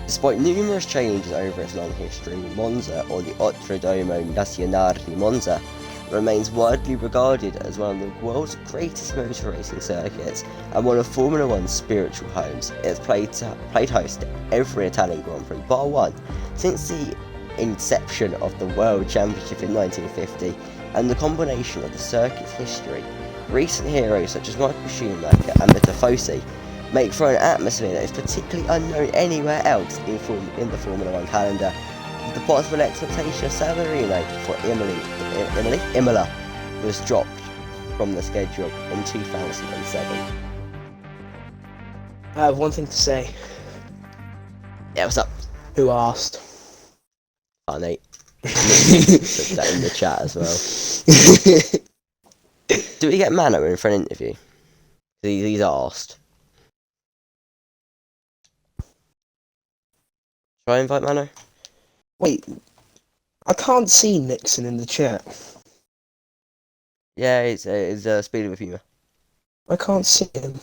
Speaker 1: Despite numerous changes over its long history, Monza, or the Autodromo Nazionale di Monza, remains widely regarded as one of the world's greatest motor racing circuits and one of Formula One's spiritual homes. It has played host to every Italian Grand Prix bar one since the inception of the World Championship in 1950, and the combination of the circuit's history, recent heroes such as Michael Schumacher and the Tifosi make for an atmosphere that is particularly unknown anywhere else in the Formula 1 calendar, with the possible expectation of San Marino for Imola was dropped from the schedule in 2007.
Speaker 2: I have one thing to say.
Speaker 1: Yeah, what's up?
Speaker 2: Who asked?
Speaker 1: Oh, Nate. Put that in the chat as well. Do we get Mano in for an interview? He's asked. Shall I invite Mano?
Speaker 2: Wait, I can't see Nixon in the chat.
Speaker 1: Yeah, it's Speed of Humour.
Speaker 2: I can't see him.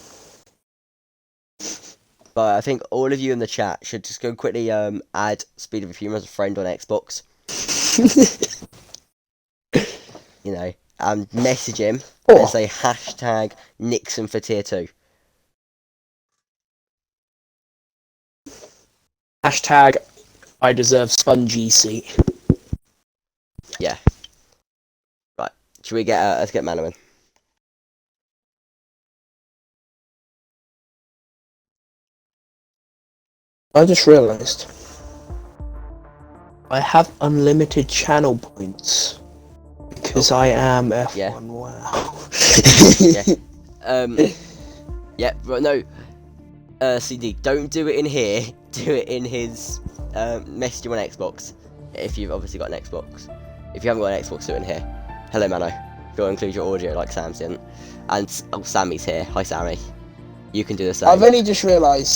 Speaker 1: But I think all of you in the chat should just go quickly add Speed of Humour as a friend on Xbox. You know, and message him and say hashtag Nixon for tier 2.
Speaker 2: Hashtag I deserve spongy seat.
Speaker 1: Yeah. Right. Should we get let's get Mano in.
Speaker 2: I just realised I have unlimited channel points because I am F1WL.
Speaker 1: Yeah. Yeah, but no. CD, don't do it in here. Do it in his message on Xbox. If you've obviously got an Xbox. If you haven't got an Xbox, do it in here. Hello, Mano. If you'll include your audio like Sam's didn't. And Sammy's here. Hi, Sammy. You can do the same.
Speaker 2: I've only just realised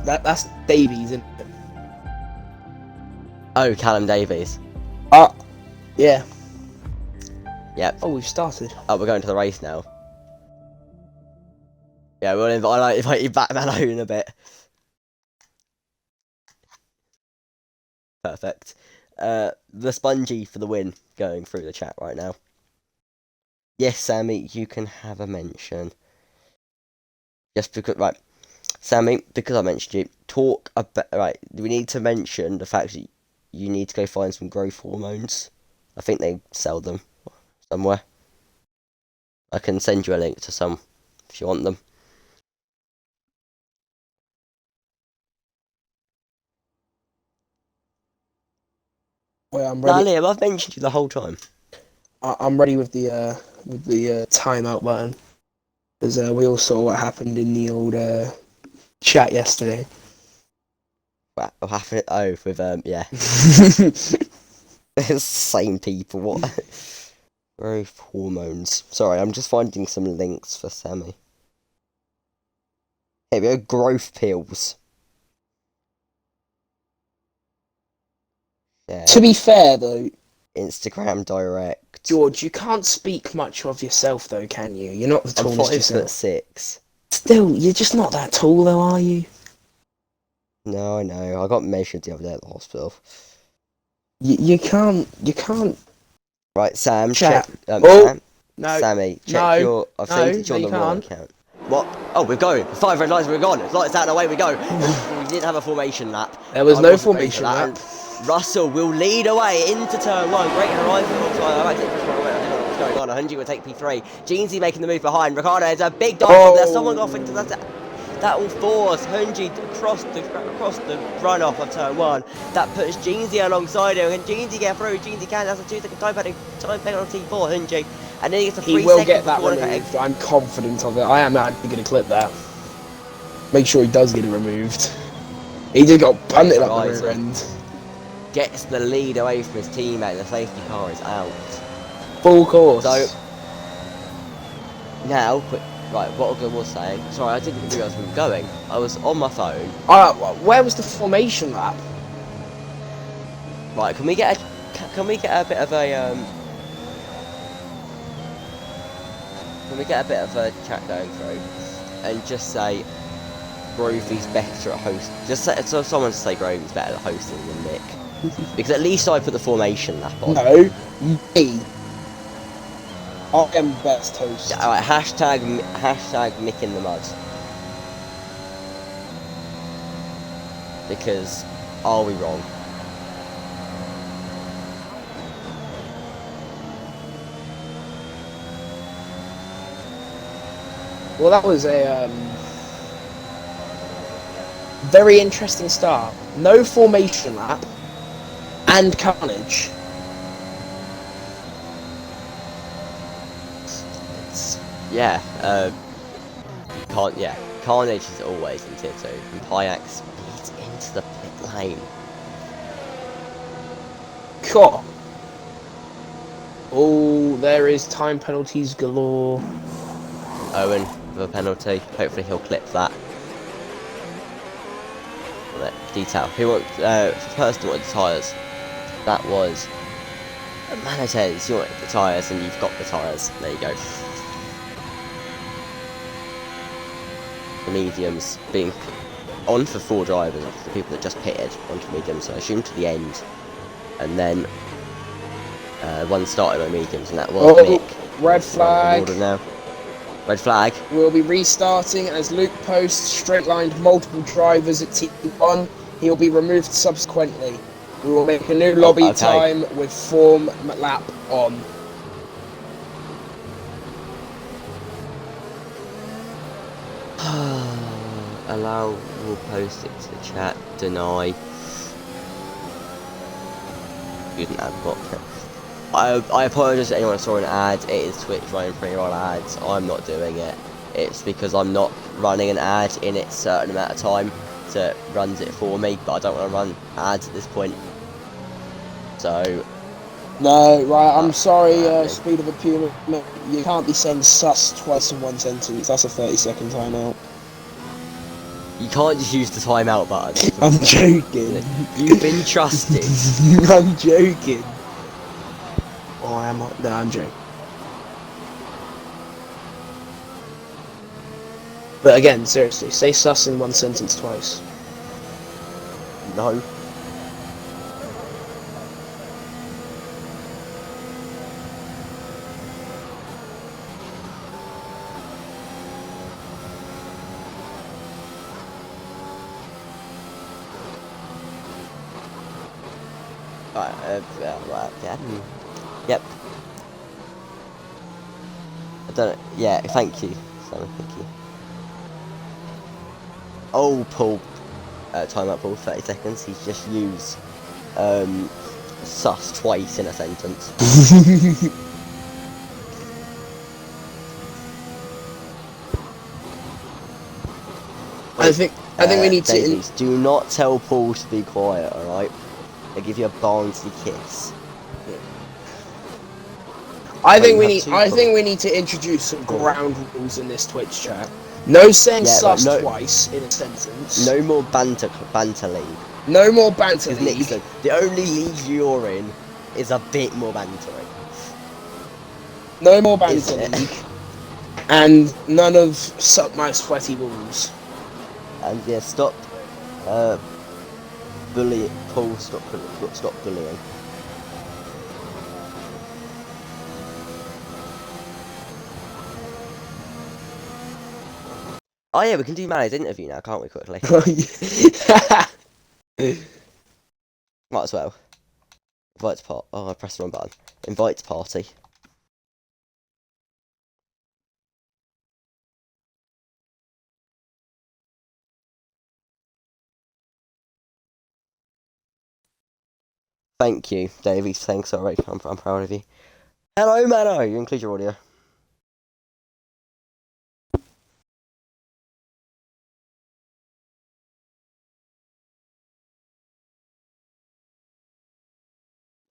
Speaker 2: that's Davies, isn't it?
Speaker 1: Oh, Callum Davies.
Speaker 2: Yeah.
Speaker 1: Yep.
Speaker 2: Oh, we've started.
Speaker 1: Oh, we're going to the race now. Yeah, we'll invite you back, Mano, in a bit. Perfect. The spongy for the win going through the chat right now. Yes, Sammy, you can have a mention. Just because, right, Sammy, because I mentioned you, talk about, right, we need to mention the fact that you need to go find some growth hormones. I think they sell them somewhere. I can send you a link to some if you want them.
Speaker 2: Wait, I'm
Speaker 1: Nah,
Speaker 2: ready.
Speaker 1: Liam, I've mentioned you the whole time.
Speaker 2: I'm ready with the timeout button. Because we all saw what happened in the old chat yesterday.
Speaker 1: What happened? Oh, with yeah, it's the same people. What? Growth hormones. Sorry, I'm just finding some links for Sammy. Here we go. Growth pills. Yeah.
Speaker 2: To be fair, though,
Speaker 1: Instagram direct.
Speaker 2: George, you can't speak much of yourself, though, can you? You're not the
Speaker 1: I'm
Speaker 2: tallest yourself.
Speaker 1: 5'6".
Speaker 2: Still, you're just not that tall, though, are you?
Speaker 1: No, I know. I got measured the other day at the hospital.
Speaker 2: You can't.
Speaker 1: Right, Sam.
Speaker 2: Chat.
Speaker 1: Check.
Speaker 2: Oh,
Speaker 1: Sam.
Speaker 2: no.
Speaker 1: Sammy, check
Speaker 2: No.
Speaker 1: your. I
Speaker 2: No,
Speaker 1: think you're
Speaker 2: no,
Speaker 1: on the
Speaker 2: you
Speaker 1: wrong
Speaker 2: can't.
Speaker 1: account. What? Oh, we're going. 5 red lights. We're gone. Lights out. Away we go. We didn't have a formation lap.
Speaker 2: There was
Speaker 1: I
Speaker 2: no
Speaker 1: wasn't ready for
Speaker 2: formation
Speaker 1: that,
Speaker 2: lap.
Speaker 1: and Russell will lead away into turn 1. Great horizon. I don't know what's going on. Hunji will take P3. Jeansy making the move behind. Ricardo has a big dive.
Speaker 2: Oh.
Speaker 1: There's someone off into that will force Hunji across the runoff of turn 1. That puts Jeansy alongside him. Can Jeansy get through? Jeansy can. That's a 2-second time penalty for Hunji. And then he gets a 3
Speaker 2: He will
Speaker 1: second
Speaker 2: get that
Speaker 1: corner
Speaker 2: removed. I'm confident of it. I am actually going to clip that. Make sure he does get it removed. He just got punted up the rear end.
Speaker 1: Gets the lead away from his teammate. The safety car is out.
Speaker 2: Full course.
Speaker 1: So now, right, what I was saying. Sorry, I didn't realise we were going. I was on my phone.
Speaker 2: Where was the formation lap?
Speaker 1: Right, can we get a bit of a Can we get a bit of a chat going through and just say Grovey's better at host? So someone to say Grovey's better at hosting than Nick, because at least I put the formation lap on.
Speaker 2: No, me. I am best host.
Speaker 1: Yeah, alright, hashtag Nick in the mud. Because are we wrong?
Speaker 2: Well, that was a very interesting start. No formation lap and carnage.
Speaker 1: Yeah, Carnage is always in tier 2, and Pyax speeds into the pit lane.
Speaker 2: Cool. Oh, there is time penalties galore.
Speaker 1: Owen with a penalty. Hopefully he'll clip that. Detail. Who wants? First wanted the tyres. That was Manatez. You wanted the tyres, and you've got the tyres. There you go. The mediums being on for 4 drivers, the people that just pitted onto mediums, so I assume to the end, and then one started on mediums, and that was Nick.
Speaker 2: Red flag.
Speaker 1: Now. Red flag.
Speaker 2: We'll be restarting as Luke Post straight-lined multiple drivers at T1. He'll be removed subsequently. We will make a new lobby time with form lap on.
Speaker 1: Allow, we'll post it to the chat. Deny. You didn't add block. I apologise to anyone who saw an ad. It is Twitch running free-roll ads. I'm not doing it. It's because I'm not running an ad in its certain amount of time, so it runs it for me, but I don't want to run ads at this point. So
Speaker 2: no, right, I'm sorry, Speed of a Puma. You can't be saying sus twice in one sentence. That's a 30-second timeout.
Speaker 1: You can't just use the timeout button.
Speaker 2: I'm joking.
Speaker 1: You've been trusted.
Speaker 2: I'm joking. Oh, am I? No, I'm joking. But again, seriously, say sus in one sentence twice.
Speaker 1: No. Yep. I don't know. Yeah, thank you. Simon, thank you. Oh, Paul. Timeout, Paul, 30 seconds. He's just used sus twice in a sentence.
Speaker 2: 3, I think we need to.
Speaker 1: Davies, do not tell Paul to be quiet, alright? They give you a Barnsley kiss.
Speaker 2: I think we need to introduce some ground rules in this Twitch chat. No saying sus twice in a sentence.
Speaker 1: No more banter league.
Speaker 2: No more banter league.
Speaker 1: Nixon, the only league you're in is a bit more bantering.
Speaker 2: No more banter league. And none of suck my sweaty balls.
Speaker 1: And yeah, stop bullying. Paul, stop bullying. Oh yeah, we can do Manny's interview now, can't we, quickly? Might as well. Invite to party. Oh, I pressed the wrong button. Invite to party. Thank you, Davey. Thanks, alright. I'm proud of you. Hello, Mano. You include your audio.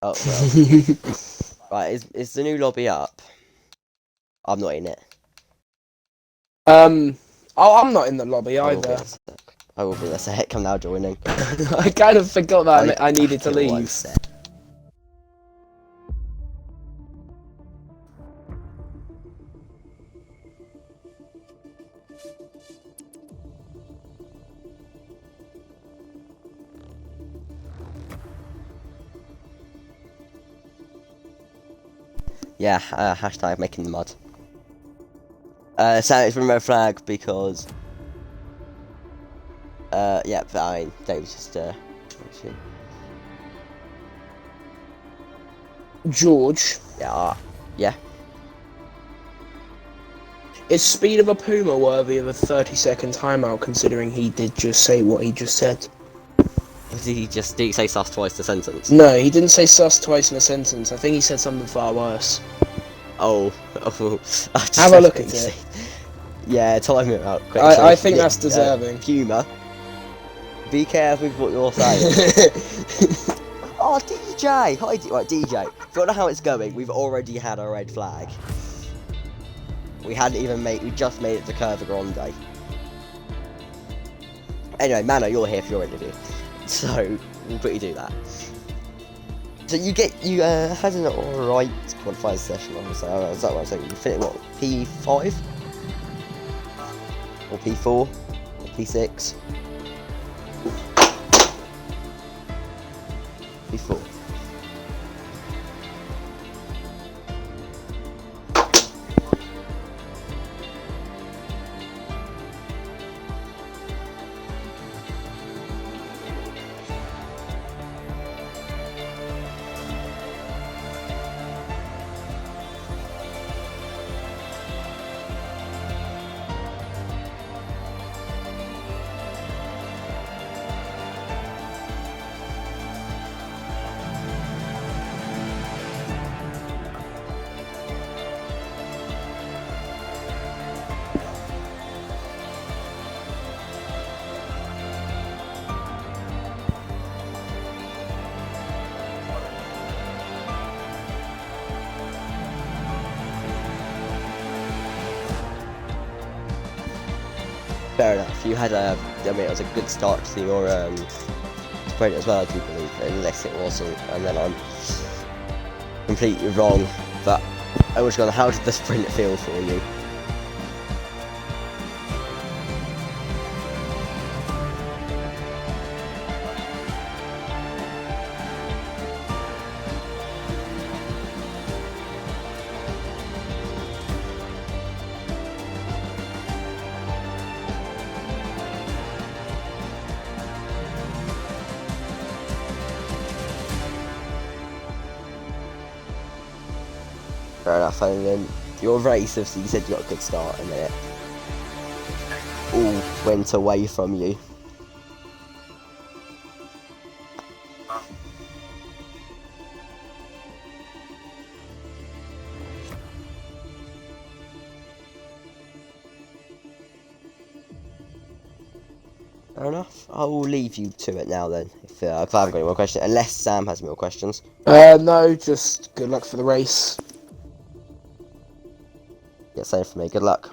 Speaker 1: Oh, well. Right, is the new lobby up? I'm not in it.
Speaker 2: Oh, I'm not in the lobby either.
Speaker 1: I will be in a sec. I'm now joining.
Speaker 2: I kind of forgot that I needed to leave.
Speaker 1: Yeah, hashtag making the mud. So it's from red flag because yeah, but I mean, Dave's just
Speaker 2: George.
Speaker 1: Yeah, yeah.
Speaker 2: Is speed of a puma worthy of a 30-second timeout, considering he did just say what he just said?
Speaker 1: Did he say sus twice the sentence?
Speaker 2: No, he didn't say sus twice in a sentence. I think he said something far worse.
Speaker 1: Oh.
Speaker 2: Have a look at it.
Speaker 1: Yeah, time it out quickly.
Speaker 2: I think that's deserving.
Speaker 1: Puma, be careful with what you're saying. Oh, DJ! Hi, right, DJ. If you don't know how it's going, we've already had a red flag. We just made it to Curva Grande. Anyway, Mano, you're here for your interview. So, we'll put you do that. So you had an alright qualifying session, obviously. Is that what I'm saying? You finished what, P5? Or P4? Or P6? P4. Fair enough. You had it was a good start to your sprint as well, I do believe, unless it wasn't, and then I'm completely wrong. But I was going, how did the sprint feel for you? Fair enough. And then your race, obviously, you said you got a good start, and then it all went away from you. Fair enough. I will leave you to it now then, if I haven't got any more questions. Unless Sam has more questions.
Speaker 2: No, just good luck for the race.
Speaker 1: Yeah, same for me. Good luck.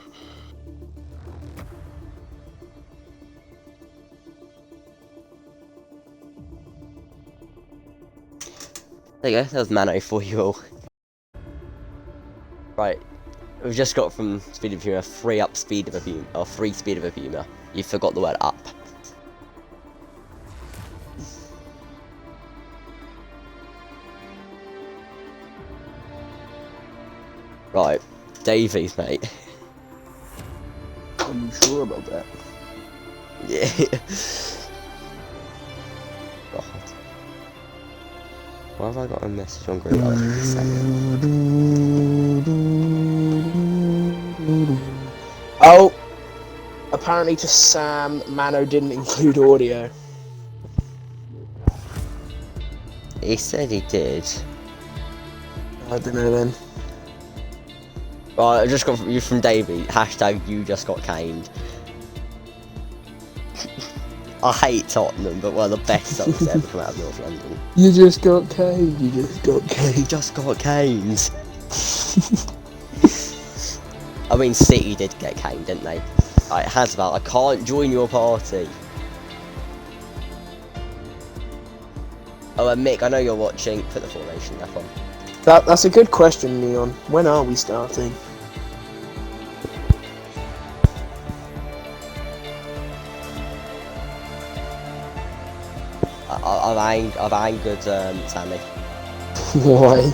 Speaker 1: There you go. That was Mano for you all. Right. We've just got from speed of humour 3 up speed of a humour, or 3 speed of a humour. You forgot the word up. Right, Davies, mate.
Speaker 2: Are you sure about that?
Speaker 1: Yeah. God. Why have I got a message on group? Oh,
Speaker 2: oh, apparently to Sam, Mano didn't include audio.
Speaker 1: he said he did.
Speaker 2: I don't know then.
Speaker 1: Right, I just got from you from Davey. Hashtag you just got caned. I hate Tottenham, but one of the best songs to ever come out of North London.
Speaker 2: You just got caned. You just got
Speaker 1: He
Speaker 2: caned.
Speaker 1: just got caned. I mean, City did get caned, didn't they? Right, Hasbal, I can't join your party. Oh, and Mick, I know you're watching. Put the formation up on.
Speaker 2: That's a good question, Neon. When are we starting?
Speaker 1: I've angered Sammy.
Speaker 2: Why?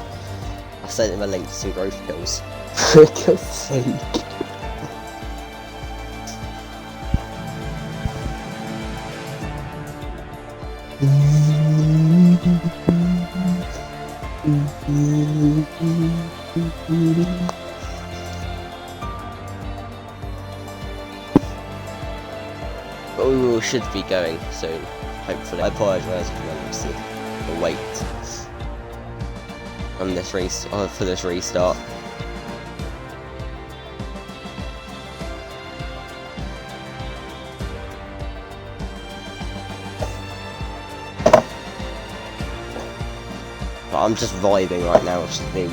Speaker 1: I sent him a link to some growth pills.
Speaker 2: For God's sake.
Speaker 1: But we should be going soon, hopefully. I apologise if you want to see the wait on this for this restart. But I'm just vibing right now with the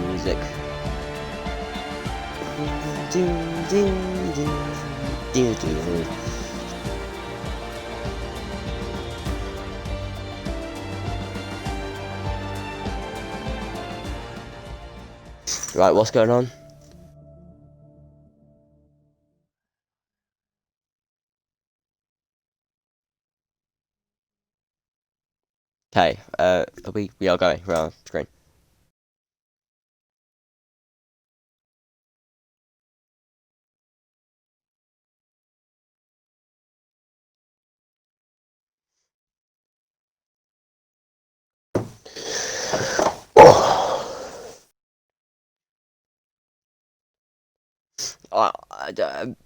Speaker 1: music. Right, what's going on? Okay, we are going around the screen.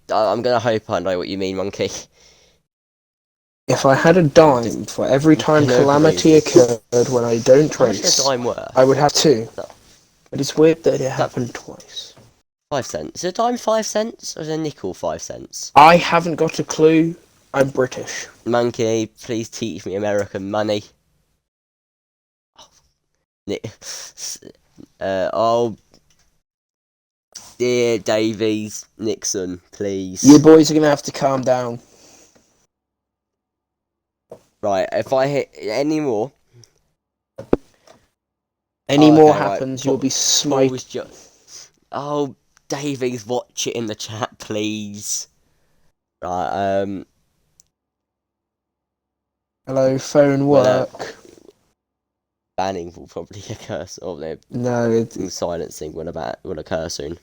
Speaker 1: I'm gonna hope I know what you mean, Monkey.
Speaker 2: If I had a dime for every time calamity occurred when I don't
Speaker 1: How much does
Speaker 2: race,
Speaker 1: a dime worth?
Speaker 2: I would have 2. But it's weird that it happened twice.
Speaker 1: 5 cents. Is a dime 5 cents or is a nickel 5 cents?
Speaker 2: I haven't got a clue. I'm British.
Speaker 1: Monkey, please teach me American money. Oh, dear Davies, Nixon, please.
Speaker 2: You boys are gonna have to calm down.
Speaker 1: Right, if I hit any more...
Speaker 2: Any more
Speaker 1: okay,
Speaker 2: happens,
Speaker 1: right.
Speaker 2: you'll be smited.
Speaker 1: Oh, Davies, watch it in the chat, please. Right,
Speaker 2: Hello, phone work.
Speaker 1: banning will probably occur, or
Speaker 2: No, it's...
Speaker 1: silencing will occur soon.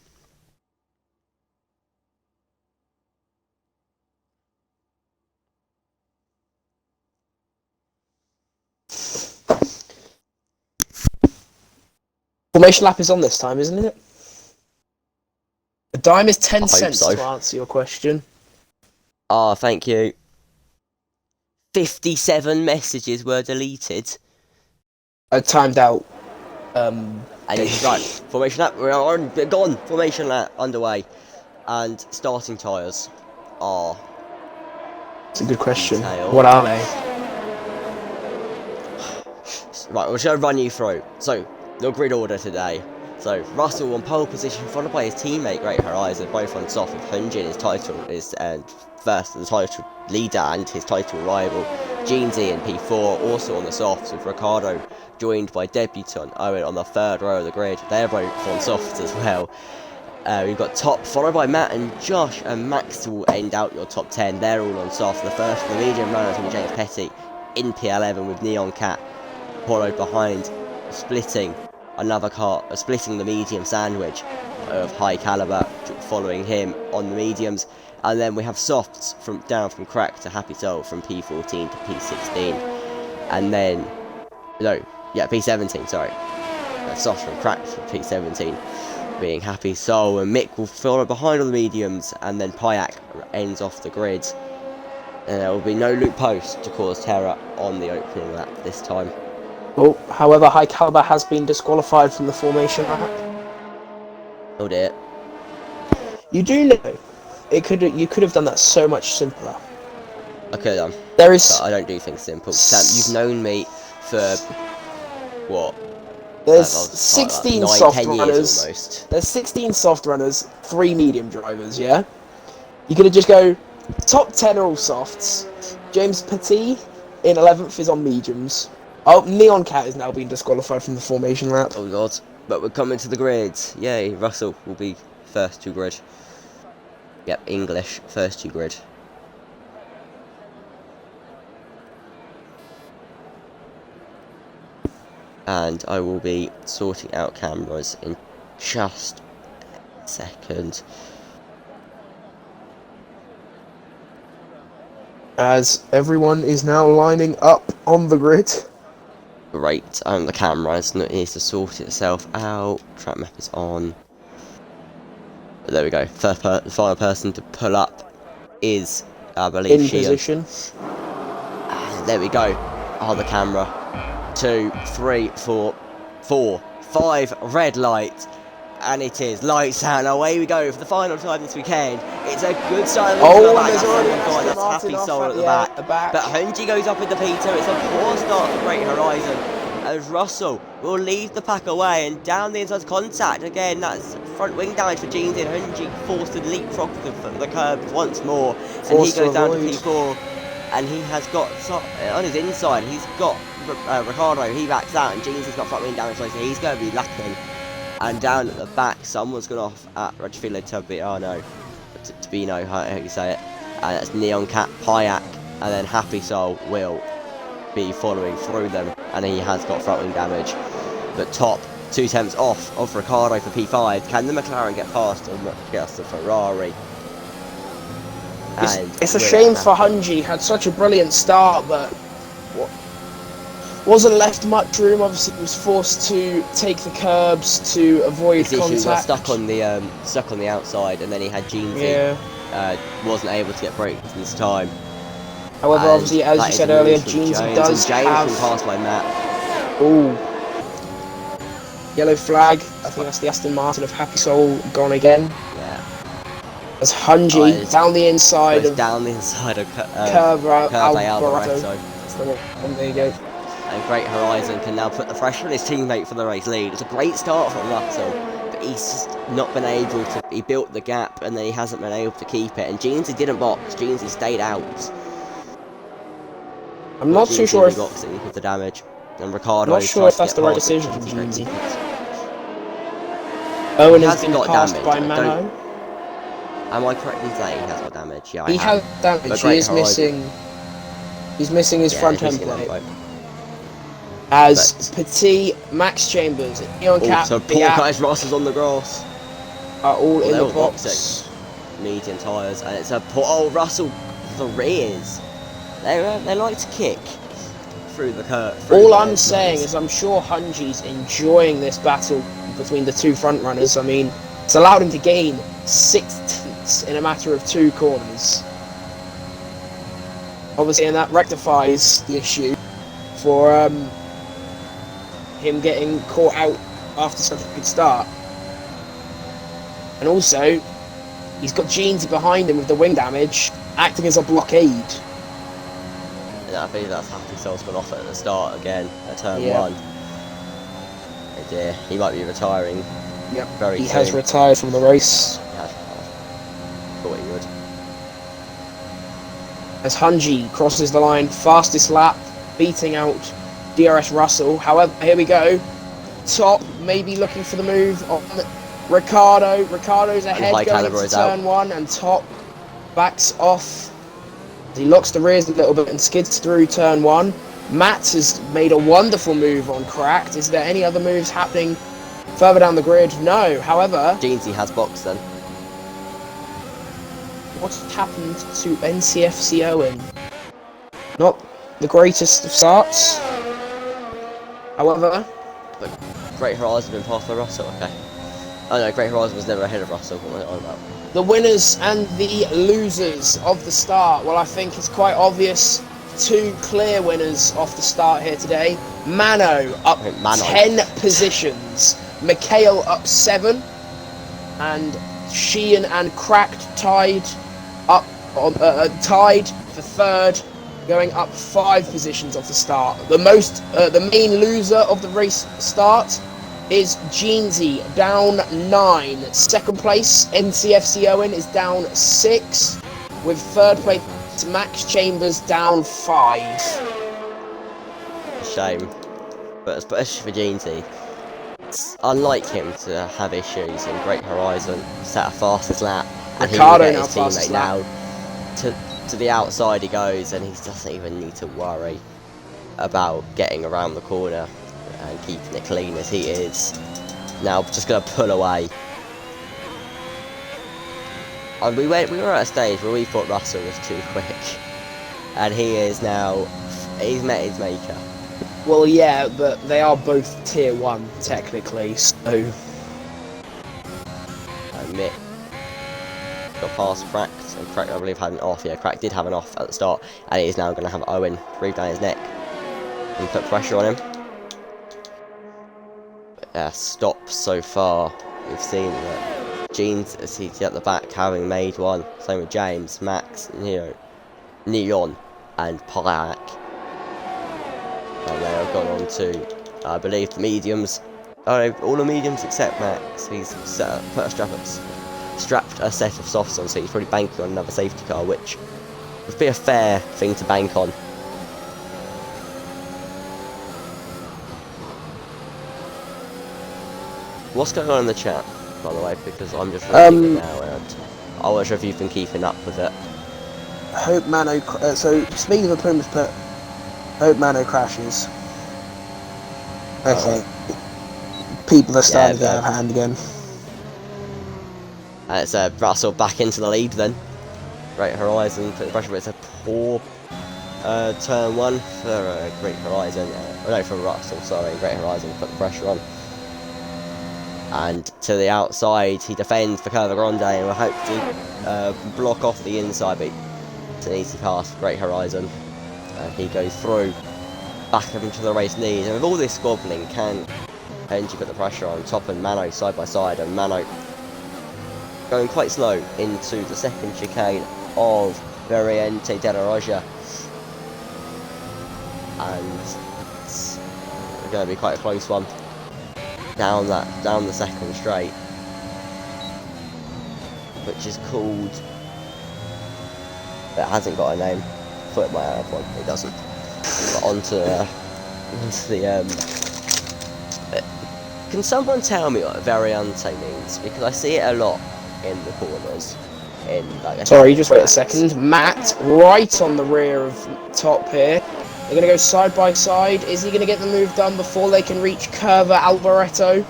Speaker 2: Formation lap is on this time, isn't it? A dime is 10 cents
Speaker 1: so.
Speaker 2: to answer your question.
Speaker 1: Ah, thank you. 57 messages were deleted.
Speaker 2: I timed out.
Speaker 1: Right, formation lap, we're on, gone. Formation lap underway, and starting tyres are
Speaker 2: It's a good question.
Speaker 1: detail.
Speaker 2: What are they?
Speaker 1: Right, we'll just run you through. So, the grid order today. So, Russell on pole position, followed by his teammate Great Horizon, both on soft, with Hyunjin his title first, the title leader and his title rival. Jeansy in P4, also on the softs, with Ricardo joined by debutant Owen on the third row of the grid. They're both on softs as well. We've got top, followed by Matt and Josh, and Max will end out your top 10. They're all on soft. The first of the medium runners will be James Petty in P11 with Neon Cat, followed behind, splitting the medium sandwich of High Caliber, following him on the mediums. And then we have softs down from Crack to Happy Soul from P14 to P16. And then, P17, sorry. Softs from Crack to P17. Being Happy Soul, and Mick will follow behind on the mediums, and then Pyack ends off the grid. And there will be no loop post to cause terror on the opening lap this time.
Speaker 2: Oh, however, High Caliber has been disqualified from the formation lap.
Speaker 1: Oh dear.
Speaker 2: You do know, you could have done that so much simpler.
Speaker 1: I could have done.
Speaker 2: There is.
Speaker 1: But I don't do things simple. Sam, you've known me for what?
Speaker 2: There's 16
Speaker 1: like 9,
Speaker 2: soft
Speaker 1: 10
Speaker 2: runners.
Speaker 1: years almost.
Speaker 2: There's 16 soft runners, 3 medium drivers. Yeah. You could have just go top 10 are all softs. James Petit in 11th is on mediums. Oh, Neon Cat is now being disqualified from the formation lap.
Speaker 1: Oh god. But we're coming to the grid. Yay, Russell will be first to grid. Yep, English, first to grid. And I will be sorting out cameras in just a second.
Speaker 2: As everyone is now lining up on the grid.
Speaker 1: Great, the camera needs to sort itself out. Track map is on. There we go. The final person to pull up is, I believe,
Speaker 2: in
Speaker 1: Sheehan.
Speaker 2: position.
Speaker 1: There we go. Oh, the camera. 2, 3, 4, 5 red light, and it is lights out. And away we go for the final time this weekend. It's a good start.
Speaker 2: Oh,
Speaker 1: and
Speaker 2: there's already
Speaker 1: that's Happy Soul at the back. But Hunji goes up into P2. It's a poor start for Great Horizon, as Russell will lead the pack away, and down the inside contact again. That's front wing damage for Jeans, and Hunji forced to leapfrog the curb once more, and he goes down to P4. And he has got, on his inside, he's got Ricardo, he backs out, and Jeans has got front wing damage, so he's going to be lacking. And down at the back, someone's gone off at Regfilo Tabino, how you say it. And that's Neon Cat, Pyack, and then Happy Soul will be following through them, and he has got front wing damage. But top, 2 tenths off of Ricardo for P5. Can the McLaren get past and get us the Ferrari?
Speaker 2: It's a shame for Hunji, had such a brilliant start, but wasn't left much room. Obviously, he was forced to take the curbs to avoid contact.
Speaker 1: He got stuck on the outside, and then he had Jeansy.
Speaker 2: Yeah.
Speaker 1: Wasn't able to get brakes this time.
Speaker 2: However, obviously, as you said earlier, Jeansy does
Speaker 1: James
Speaker 2: have.
Speaker 1: Been passed by Matt.
Speaker 2: Ooh. Yellow flag. I think that's the Aston Martin of Happy Soul gone again.
Speaker 1: Yeah.
Speaker 2: As Hunji down the inside of
Speaker 1: curve
Speaker 2: Alvarado. That's the one. There you go.
Speaker 1: And Great Horizon can now put the pressure on his teammate for the race lead. It's a great start from Russell, but he's just not been able to. He built the gap, and then he hasn't been able to keep it. And Jeansy didn't box. Jeansy stayed out.
Speaker 2: I'm not too sure if
Speaker 1: boxing with the damage. And Ricardo.
Speaker 2: I'm not sure if that's the right decision from Jeansy. Owen has been passed by Mano.
Speaker 1: Am I correct in saying he has got damage? Yeah,
Speaker 2: he has damage. He is missing. He's missing his front end plate. As Petit, Max Chambers, Neon Cat,
Speaker 1: so poor guys, Ross is on the grass.
Speaker 2: Are all in the box.
Speaker 1: Boxing. Medium tyres, and it's a poor Russell. The rears. They like to kick through the curve.
Speaker 2: All I'm saying is I'm sure Hunji's enjoying this battle between the 2 front runners. I mean, it's allowed him to gain 6 tenths in a matter of 2 corners. Obviously, and that rectifies the issue for him getting caught out after such a good start. And also, he's got Jeansy behind him with the wing damage, acting as a blockade.
Speaker 1: I believe that's Happy Soul's gone off at the start again at turn
Speaker 2: Yeah.
Speaker 1: 1. Oh dear, he might be retiring
Speaker 2: Yep.
Speaker 1: very soon.
Speaker 2: He has retired from the race.
Speaker 1: He has. Thought he would.
Speaker 2: As Hunji crosses the line, fastest lap, beating out DRS Russell. However, here we go. Top maybe looking for the move on Ricardo. Ricardo's ahead
Speaker 1: High
Speaker 2: going
Speaker 1: Caliber
Speaker 2: into
Speaker 1: is
Speaker 2: turn
Speaker 1: out.
Speaker 2: 1, and Top backs off. He locks the rears a little bit and skids through turn 1. Matt has made a wonderful move on Cracked. Is there any other moves happening further down the grid? No. However,
Speaker 1: Jeansy has boxed then.
Speaker 2: what happened to NCFC Owen? Not the greatest of starts. However,
Speaker 1: But Great Horizon been passed by Russell, okay. Oh no, Great Horizon was never ahead of Russell, what am I on about?
Speaker 2: the winners and the losers of the start. Well, I think it's quite obvious. 2 clear winners off the start here today. Mano up 10 positions. Mikhail up 7. And Sheehan and Cracked tied up on tied for 3rd, going up 5 positions off the start. The main loser of the race start is Jeansy, down 9. 2nd place, NCFC Owen, is down 6, with 3rd place Max Chambers down 5.
Speaker 1: A shame. But especially for Jeansy, it's unlike him to have issues in Great Horizon, set a fastest lap, and
Speaker 2: Ricardo
Speaker 1: he will
Speaker 2: now
Speaker 1: get his teammate
Speaker 2: fastest lap.
Speaker 1: now to the outside he goes, and he doesn't even need to worry about getting around the corner and keeping it clean as he is. Now just going to pull away. And we were at a stage where we thought Russell was too quick, and he is now. He's met his maker.
Speaker 2: Well, yeah, but they are both tier 1 technically, so
Speaker 1: And Mick got past Cracked, and Cracked I believe had an off. Yeah, Cracked did have an off at the start, and he is now going to have Owen breathe down his neck and put pressure on him. Stop so far. We've seen that Jeans is at the back having made one. Same with James, Max, Neon, and Payak. And they have gone on to, I believe, the mediums. Oh no, all the mediums except Max. He's strapped a set of softs on, so he's probably banking on another safety car, which would be a fair thing to bank on. What's going on in the chat, by the way? Because I'm just reading it now, and I wasn't sure if you've been keeping up with it.
Speaker 2: Hope Mano. So speaking of the Pumas, put Hope Mano crashes. Okay. People are starting to get out of hand again.
Speaker 1: And it's Russell back into the lead then. Great Horizon put the pressure, but it's a poor turn 1 for Great Horizon. No, for Russell, sorry. Great Horizon put the pressure on. And to the outside, he defends for Curva Grande and will hope to block off the inside, but it's an easy pass for Great Horizon. And he goes through, back up into the race lead. And with all this squabbling, can Henji put the pressure on Top and Mano side by side, and Mano going quite slow into the 2nd chicane of Variante della Roja. And it's going to be quite a close one. Down the 2nd straight, which is called. It hasn't got a name. I thought it might have one. It doesn't. But onto the. Can someone tell me what Variante means? Because I see it a lot in the corners.
Speaker 2: Sorry, just wait a second. Matt, right on the rear of Top here. They're going to go side by side. Is he going to get the move done before they can reach Curva Alvaretto?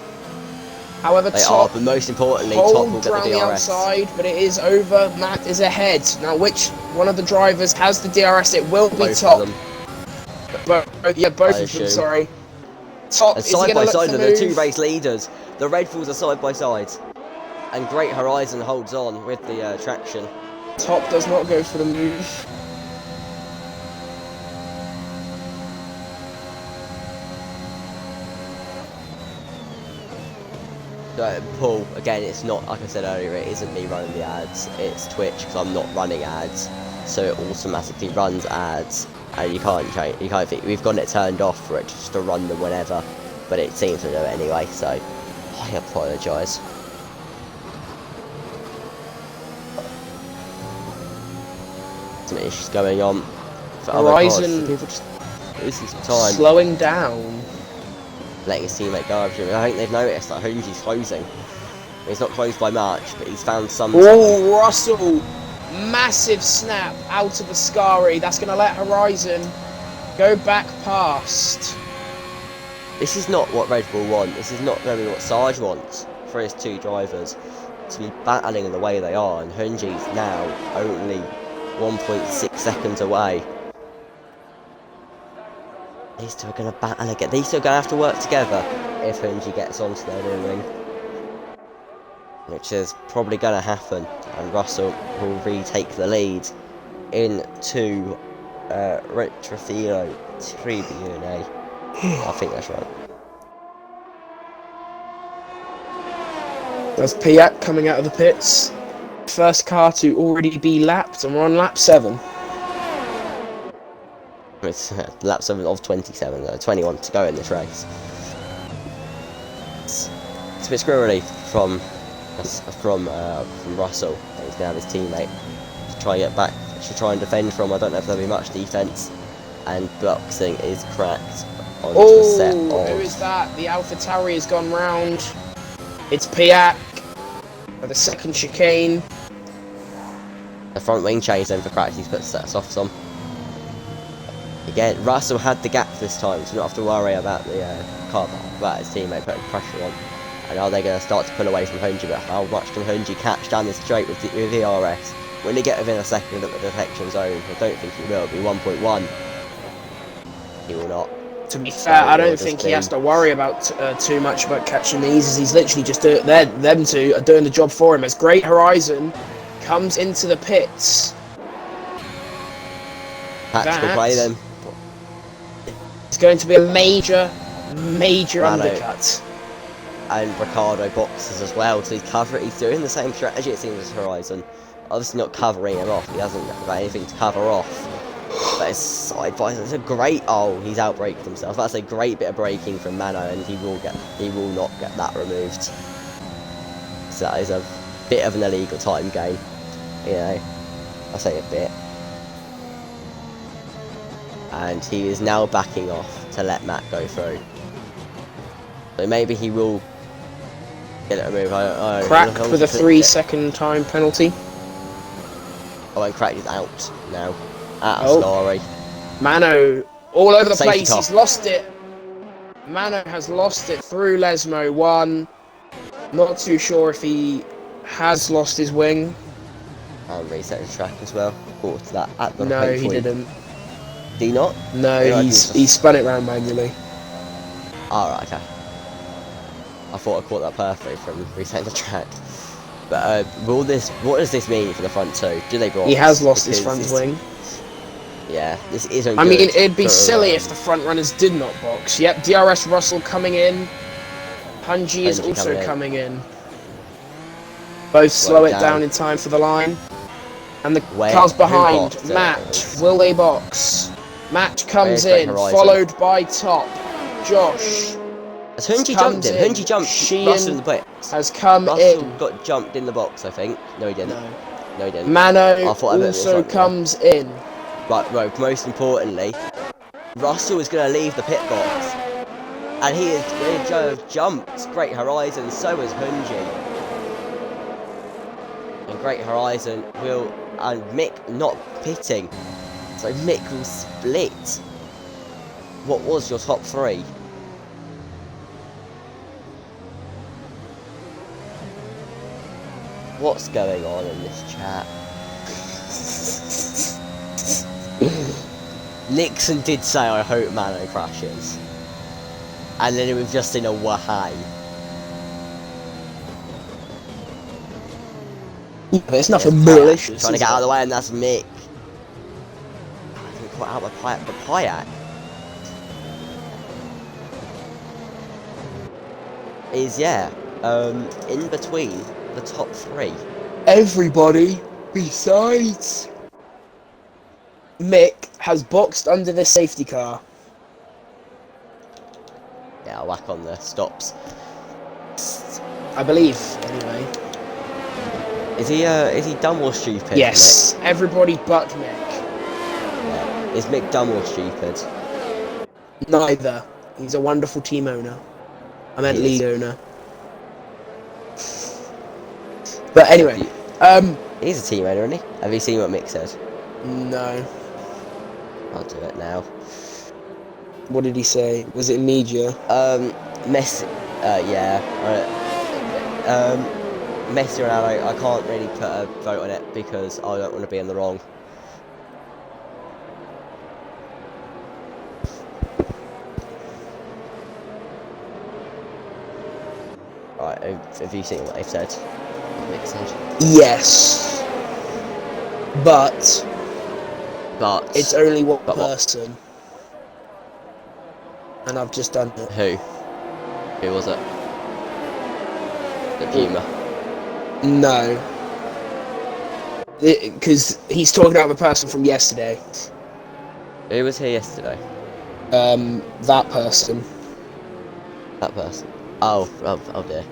Speaker 2: However,
Speaker 1: they
Speaker 2: Top,
Speaker 1: but most importantly, Top will get
Speaker 2: around
Speaker 1: the DRS.
Speaker 2: the outside, but it is over. Matt is ahead. Now, which one of the drivers has the DRS? It will be
Speaker 1: Both
Speaker 2: Top.
Speaker 1: of them.
Speaker 2: Both of them, sorry. Top,
Speaker 1: and
Speaker 2: is he
Speaker 1: side
Speaker 2: going
Speaker 1: by
Speaker 2: to
Speaker 1: side,
Speaker 2: look
Speaker 1: they're
Speaker 2: for
Speaker 1: the
Speaker 2: move?
Speaker 1: 2 race leaders. The Red Bulls are side by side. And Great Horizon holds on with the traction.
Speaker 2: Top does not go for the move.
Speaker 1: Paul, again, it's not, like I said earlier, it isn't me running the ads, it's Twitch, because I'm not running ads, so it automatically runs ads and you can't change. You can't think we've got it turned off for it just to run them whenever, but it seems to do it anyway. So I apologise. Some issues going on. For
Speaker 2: Horizon
Speaker 1: people just losing some time,
Speaker 2: slowing down,
Speaker 1: letting his teammate go over him. I think they've noticed that Hunji's closing. He's not closed by much, but he's found some.
Speaker 2: Oh, Russell! Massive snap out of Ascari. That's going to let Horizon go back past.
Speaker 1: This is not what Red Bull want. This is not really what Sarge wants for his two drivers to be battling in the way they are. And Hunji's now only 1.6 seconds away. These two are going to battle again. These two are going to have to work together if Hunji gets onto their rear wing, which is probably going to happen, and Russell will retake the lead into Retrofilo Tribune. I think that's right.
Speaker 2: There's Piat coming out of the pits. First car to already be lapped, and we're on lap 7.
Speaker 1: It's lap 7 of 27, 21 to go in this race. It's a bit squirrely from Russell. He's going to have his teammate to try and get back, to try and defend from. I don't know if there'll be much defence, and boxing is cracked onto a set of...
Speaker 2: Who is that? The AlphaTauri has gone round. It's Piat for the second chicane.
Speaker 1: The front wing change then for cracked. He's put sets off some. Again, Russell had the gap this time, so not have to worry about the car, about his teammate putting pressure on. And are they going to start to pull away from Hunji? But how much can Hunji catch down this straight with the ERS? When they get within a second of the detection zone, I don't think he will. It'll be 1.1. He will not.
Speaker 2: To be fair, I don't think he has to worry about too much about catching these, as he's literally just them two are doing the job for him. As Great Horizon comes into the pits.
Speaker 1: Tactical play then.
Speaker 2: It's going to be a major undercut.
Speaker 1: And Ricardo boxes as well, so he's doing the same strategy it seems as Horizon. Obviously not covering him off, he hasn't got anything to cover off. But his side by, it's a great, he's outbraked himself. That's a great bit of braking from Mano, and he will not get that removed. So that is a bit of an illegal time game. You know, I say a bit. And he is now backing off to let Matt go through. So maybe he will get it removed.
Speaker 2: Crack with a 3-second time penalty.
Speaker 1: Oh, and Crack is out now. Out of Starry.
Speaker 2: Mano all over the
Speaker 1: Safety
Speaker 2: place.
Speaker 1: car.
Speaker 2: He's lost it. Mano has lost it through Lesmo 1. Not too sure if he has lost his wing.
Speaker 1: And reset the track as well. Caught that at the
Speaker 2: No, he didn't.
Speaker 1: Did he not?
Speaker 2: No, he spun it round manually.
Speaker 1: Alright, okay. I thought I caught that perfectly from resetting the track. But what does this mean for the front two? Do they block?
Speaker 2: He has lost his front wing.
Speaker 1: Yeah, this isn't
Speaker 2: I
Speaker 1: good
Speaker 2: mean, it'd be
Speaker 1: for,
Speaker 2: silly if the front runners did not box. Yep, DRS Russell coming in. Hunji is also coming in. Both slow it down in time for the line. And the cars behind. Matt, will they box? Matt comes in, followed by Top. Josh.
Speaker 1: Has Hunji jumped in? Hunji jumped. Russell in the box.
Speaker 2: Has come
Speaker 1: Russell
Speaker 2: in.
Speaker 1: got jumped in the box, I think. No, he didn't. No, he didn't.
Speaker 2: Mano also comes in.
Speaker 1: Right, most importantly, Russell is going to leave the pit box. And he is going to have jumped Great Horizon, so has Hunji. And Great Horizon will, and Mick not pitting. So Mick will split. What was your top 3? What's going on in this chat? Nixon did say, I hope Mano crashes. And then we've just seen a wahai.
Speaker 2: There's nothing malicious.
Speaker 1: Trying to get out of the way, and that's Mick. I think quite out by Payak. Is, in between the top 3.
Speaker 2: Everybody besides Mick has boxed under the safety car.
Speaker 1: Yeah, I'll whack on the stops.
Speaker 2: I believe, anyway.
Speaker 1: Is he dumb or stupid?
Speaker 2: Yes,
Speaker 1: Mick?
Speaker 2: everybody but Mick.
Speaker 1: Yeah. Is Mick dumb or stupid?
Speaker 2: Neither. He's a wonderful team owner. I meant
Speaker 1: He
Speaker 2: league
Speaker 1: is.
Speaker 2: owner. But anyway,
Speaker 1: He's a team owner, isn't he? Have you seen what Mick said?
Speaker 2: no.
Speaker 1: I'll do it now.
Speaker 2: What did he say? Was it media?
Speaker 1: Messi. Yeah. Messi and Ronaldo. I can't really put a vote on it because I don't want to be in the wrong. Right. Have you seen what they've said? What Mick said.
Speaker 2: Yes. But it's only one
Speaker 1: But what?
Speaker 2: person. And I've just done it.
Speaker 1: Who? Who was it? The Puma.
Speaker 2: No. Because he's talking about the person from yesterday.
Speaker 1: Who was here yesterday?
Speaker 2: That person.
Speaker 1: That person. Oh dear.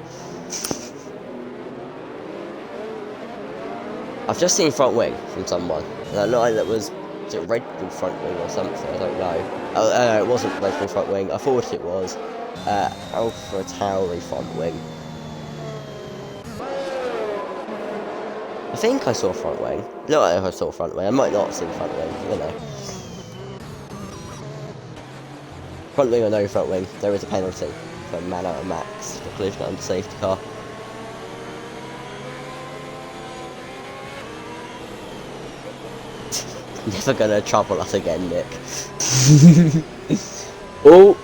Speaker 1: I've just seen front wing from someone. And I know that was it Red Bull front wing or something, I don't know. No, it wasn't Red Bull front wing, I thought it was. Alpha Tauri front wing. I think I saw front wing. No, I saw front wing. I might not have seen front wing, you know. Front wing or no front wing, there is a penalty for man out of max for collision under safety car. Never gonna trouble us again, Nick.
Speaker 2: Oh!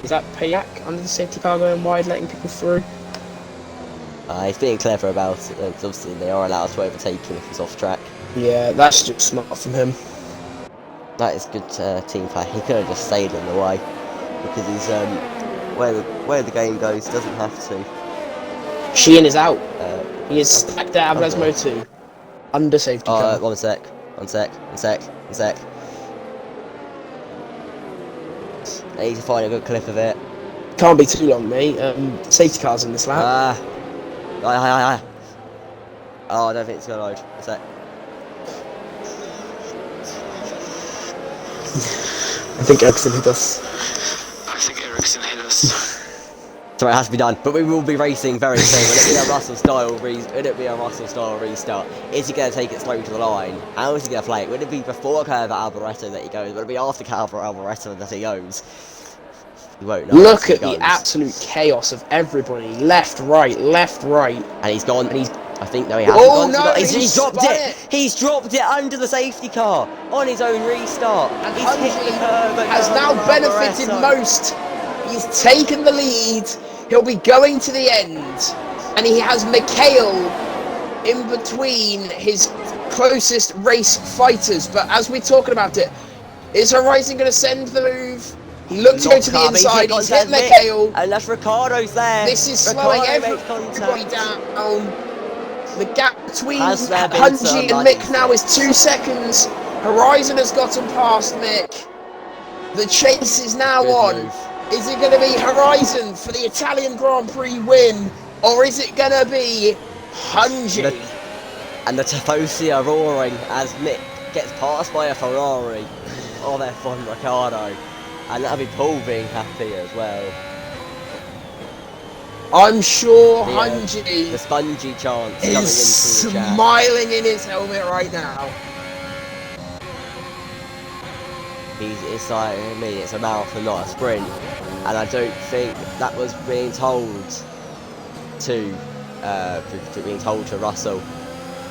Speaker 2: Is that Payak under the safety car going wide, letting people through?
Speaker 1: He's being clever about it, though, 'cause obviously they are allowed to overtake him if he's off track.
Speaker 2: Yeah, that's just smart from him.
Speaker 1: That is good team play. He could have just stayed in the way because he's where the game goes, doesn't have to.
Speaker 2: Sheehan is out. He is stacked out of Lesmo 2. Under safety car.
Speaker 1: One sec. I need to find a good clip of it.
Speaker 2: Can't be too long, mate. Safety car's in this lap.
Speaker 1: Oh, I don't think it's gonna load. A sec.
Speaker 2: I think Ericsson hit us.
Speaker 1: So it has to be done, but we will be racing very soon. Will it be a Russell style restart? Is he going to take it slow to the line? How is he going to play it? Would it be before curve at Alboreto that he goes? Would it be after curve at Alboreto that he goes? We won't know.
Speaker 2: Look at the absolute chaos of everybody. Left, right.
Speaker 1: And he's gone.
Speaker 2: And he's...
Speaker 1: I think no, he hasn't.
Speaker 2: Oh no,
Speaker 1: he's dropped it. He's dropped it under the safety car on his own restart.
Speaker 2: And
Speaker 1: he's hit the curve.
Speaker 2: Has now benefited most. He's taken the lead. He'll be going to the end, and he has Mikhail in between his closest race fighters. But as we're talking about it, is Horizon going to send the move? He looked to go to the inside. He's hit Mikhail.
Speaker 1: And that's Ricardo's there.
Speaker 2: This is slowing everybody down. The gap between Hunji and Mick now is 2 seconds. Horizon has gotten past Mick. The chase is now on. Is it going to be Horizon for the Italian Grand Prix win? Or is it going to be Hunji?
Speaker 1: And the Tifosi are roaring as Mick gets passed by a Ferrari of F1 Ricardo. And that'll be Paul being happy as well.
Speaker 2: I'm sure Hunji
Speaker 1: the spongy chance
Speaker 2: is
Speaker 1: coming into the chat.
Speaker 2: Smiling in his helmet right now.
Speaker 1: It's like, I mean, it's a marathon, not a sprint, and I don't think that was being told to Russell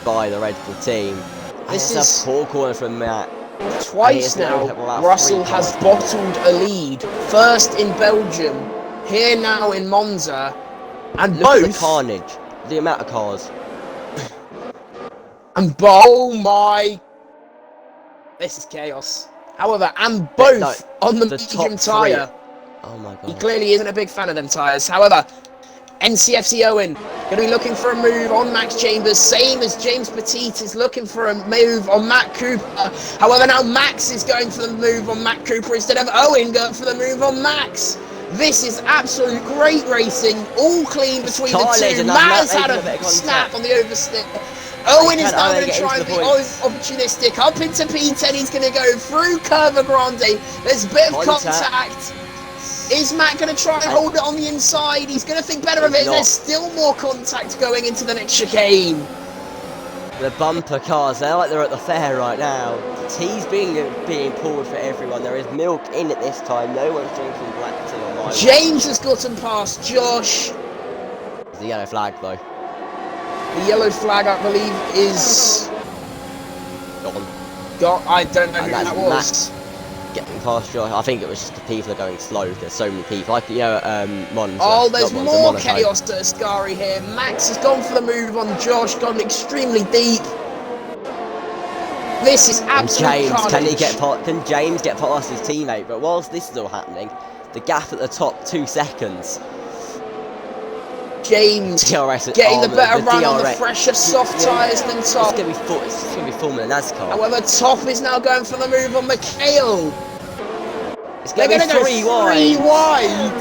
Speaker 1: by the Red Bull team. This is a poor corner from Matt.
Speaker 2: Twice now, Russell has bottled a lead. First in Belgium, here now in Monza, and
Speaker 1: Look at the carnage, the amount of cars.
Speaker 2: And oh my, this is chaos. However, and both on the medium tyre.
Speaker 1: Oh my god.
Speaker 2: He clearly isn't a big fan of them tyres. However, NCFC Owen going to be looking for a move on Max Chambers, same as James Petit is looking for a move on Matt Cooper. However, now Max is going for the move on Matt Cooper instead of Owen going for the move onX. This is absolute great racing, all clean between the two. Matt has had a snap on the oversteer. Owen is now going to try and be opportunistic. Up into P10, he's going to go through Curva Grande. There's a bit of contact. Is Matt going to try and hold it on the inside? He's going to think better of it. There's still more contact going into the next chicane.
Speaker 1: The bumper cars, they're like they're at the fair right now. The tea's being pulled for everyone. There is milk in it this time. No one's drinking black tea on my
Speaker 2: James has gotten past Josh.
Speaker 1: It's the yellow flag though.
Speaker 2: The yellow flag, I believe, is gone. I don't know who that was.
Speaker 1: Matt getting past Josh. I think it was just the people are going slow. There's so many people. Like, you know, Monza.
Speaker 2: Oh, there's more chaos to Ascari here. Max has gone for the move on Josh, gone extremely deep. This is absolute carnage.
Speaker 1: Can James get past his teammate? But whilst this is all happening, the gap at the top 2 seconds.
Speaker 2: James getting the better run on the fresher soft tyres than Top.
Speaker 1: It's going to be Formula NASCAR.
Speaker 2: However, Top is now going for the move on Mikhail.
Speaker 1: They're going to go
Speaker 2: three wide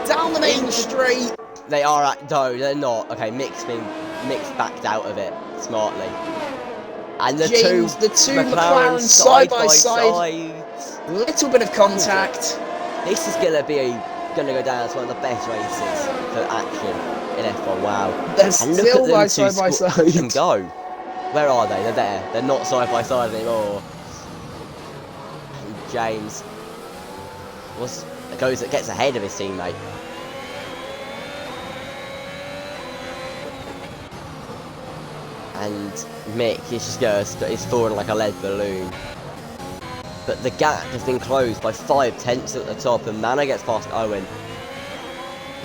Speaker 2: down the main straight.
Speaker 1: They are no, they're not. Okay, Mick's backed out of it smartly. And the two McLaren side by side.
Speaker 2: Little bit of contact.
Speaker 1: This is going to go down as one of the best races for action in F1. Wow.
Speaker 2: They're still side by side.
Speaker 1: Them go. Where are they? They're there. They're not side by side anymore. And James gets ahead of his teammate. And Mick is falling like a lead balloon. But the gap has been closed by 5 tenths at the top, and Manor gets past Owen.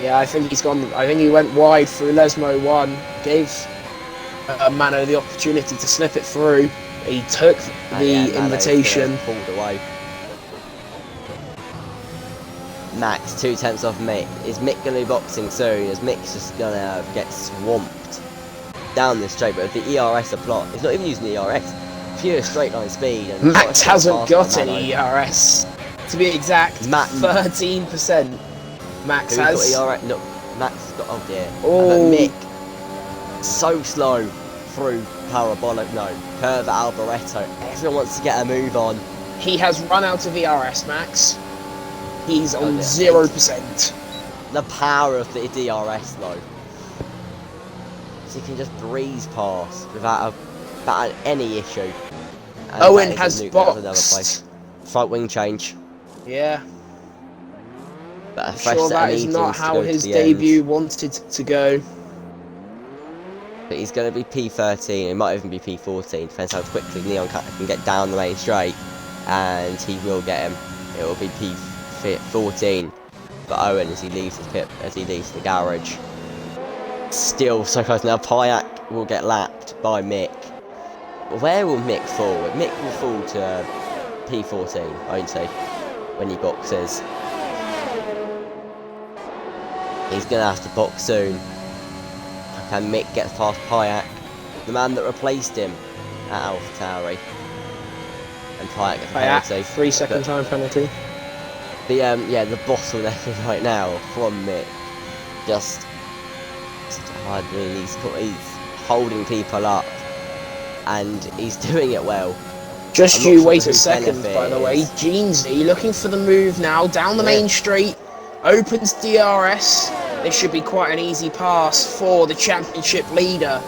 Speaker 2: Yeah, I think he went wide through Lesmo 1, gave Manor the opportunity to slip it through. He took the invitation.
Speaker 1: Pulled away. Max 2 tenths off Mick. Is Mick going to be boxing soon? Is Mick's just going to get swamped down this straight? But with the ERS applied, he's not even using the ERS. Pure straight line speed. And
Speaker 2: Max hasn't got any ERS. To be exact, 13%. Max has.
Speaker 1: Got ERS? No, Max has got. Oh dear. Oh. Mick, so slow through Parabolic. No, Curva Alboreto. Everyone wants to get a move on.
Speaker 2: He has run out of ERS, Max. He's on 0%.
Speaker 1: The power of the DRS though. So he can just breeze past without any issue. And
Speaker 2: Owen has boxed.
Speaker 1: Front wing change.
Speaker 2: Yeah. I'm sure that is not how his debut wanted to go.
Speaker 1: But he's going to be P13, it might even be P14, depends how quickly Leon can get down the main straight. And he will get him. It will be P14 for Owen as he leaves the garage. Still so close now. Payak will get lapped by Mick. Where will Mick fall? Mick will fall to P14, won't he? When he boxes. He's going to have to box soon. Can Mick get past Payak, the man that replaced him at AlphaTauri? And Payak gets a penalty.
Speaker 2: 3 second time penalty.
Speaker 1: The bottleneck right now from Mick. Just he's holding people up. And he's doing it well.
Speaker 2: Just you wait a second, by the way. Jeansy looking for the move now, down the main straight, opens DRS. This should be quite an easy pass for the championship leader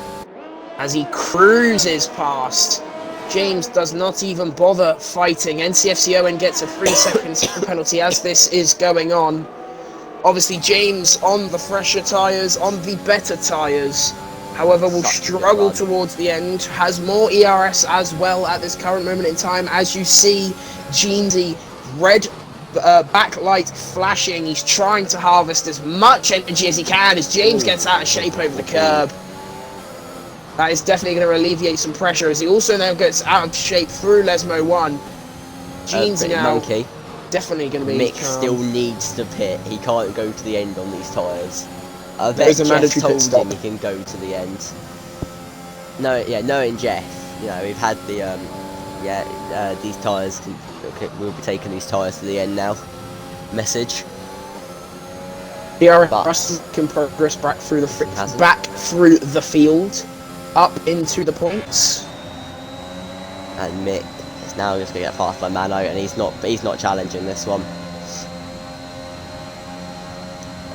Speaker 2: as he cruises past. James does not even bother fighting. NCFC Owen gets a 3 second penalty as this is going on. Obviously James on the fresher tyres, on the better tyres. However, will struggle towards the end, has more ERS as well at this current moment in time. As you see, Jeansy, red backlight flashing. He's trying to harvest as much energy as he can as James gets out of shape over the curb. That is definitely going to alleviate some pressure as he also now gets out of shape through Lesmo 1. Jeansy now definitely going to be
Speaker 1: Mick still needs to pit. He can't go to the end on these tyres. I
Speaker 2: There
Speaker 1: bet
Speaker 2: is a
Speaker 1: Jeff
Speaker 2: mandatory
Speaker 1: told
Speaker 2: pit stop.
Speaker 1: him he can go to the end. No, yeah, knowing Jeff, you know, we've had the these tyres we'll be taking these tyres to the end now. Message.
Speaker 2: Russell can progress back through the field, up into the points.
Speaker 1: And Mick is now just gonna get passed by Mano, and he's not challenging this one.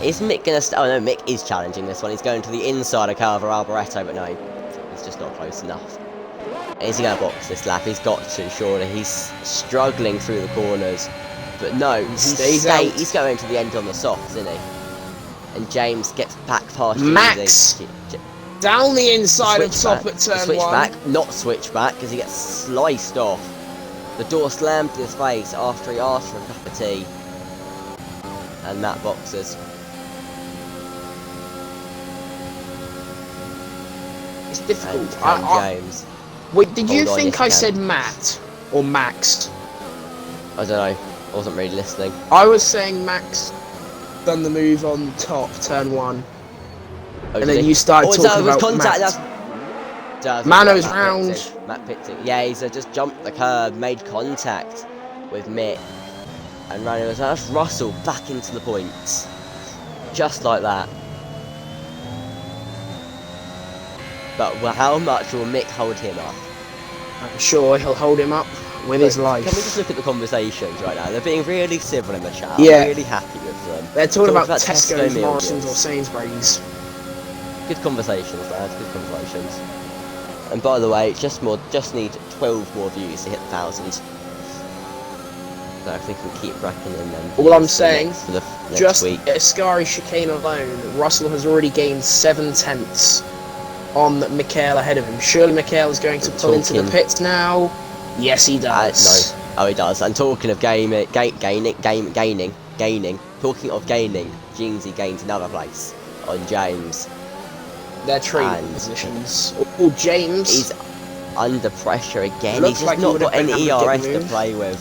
Speaker 1: Is Mick gonna? Oh no, Mick is challenging this one. He's going to the inside of Calvo Alboreto, but no, he's just not close enough. Is he gonna box this lap? He's got to, surely. He's struggling through the corners, but no, he's going to the end on the softs, isn't he? And James gets back past
Speaker 2: Max down the inside of top at turn 1.
Speaker 1: Not switchback, because he gets sliced off. The door slammed in his face after he asked for a cup of tea, and Matt boxes.
Speaker 2: It's difficult.
Speaker 1: James.
Speaker 2: Wait, did you think I said Matt or Max?
Speaker 1: I don't know. I wasn't really listening.
Speaker 2: I was saying Max done the move on top, turn 1.
Speaker 1: Oh,
Speaker 2: and then you started talking about
Speaker 1: contact.
Speaker 2: Matt. Mano's round.
Speaker 1: Matt Pitting. Yeah, he's just jumped the curb, made contact with Mick. And Mano was that's Russell back into the points. Just like that. But how much will Mick hold him up?
Speaker 2: I'm sure he'll hold him up with his life.
Speaker 1: Can we just look at the conversations right now? They're being really civil in the chat.
Speaker 2: Yeah.
Speaker 1: I'm really happy with them.
Speaker 2: They're talking about Tesco's, Morrison's or Sainsbury's.
Speaker 1: Good conversations, lads. Good conversations. And by the way, just need 12 more views to hit 1,000. So if we can keep racking in them.
Speaker 2: All I'm saying,
Speaker 1: for the next
Speaker 2: just
Speaker 1: week.
Speaker 2: at Ascari chicane alone, Russell has already gained 7 tenths on Michael ahead of him. Surely Michael is going to pull into the pits now. Yes, he does.
Speaker 1: No. Oh, he does. And talking of gaining. Talking of gaining, Jeansy gains another place on James.
Speaker 2: Their trading positions. Oh, James.
Speaker 1: He's under pressure again. He's just not got any ERS to play with.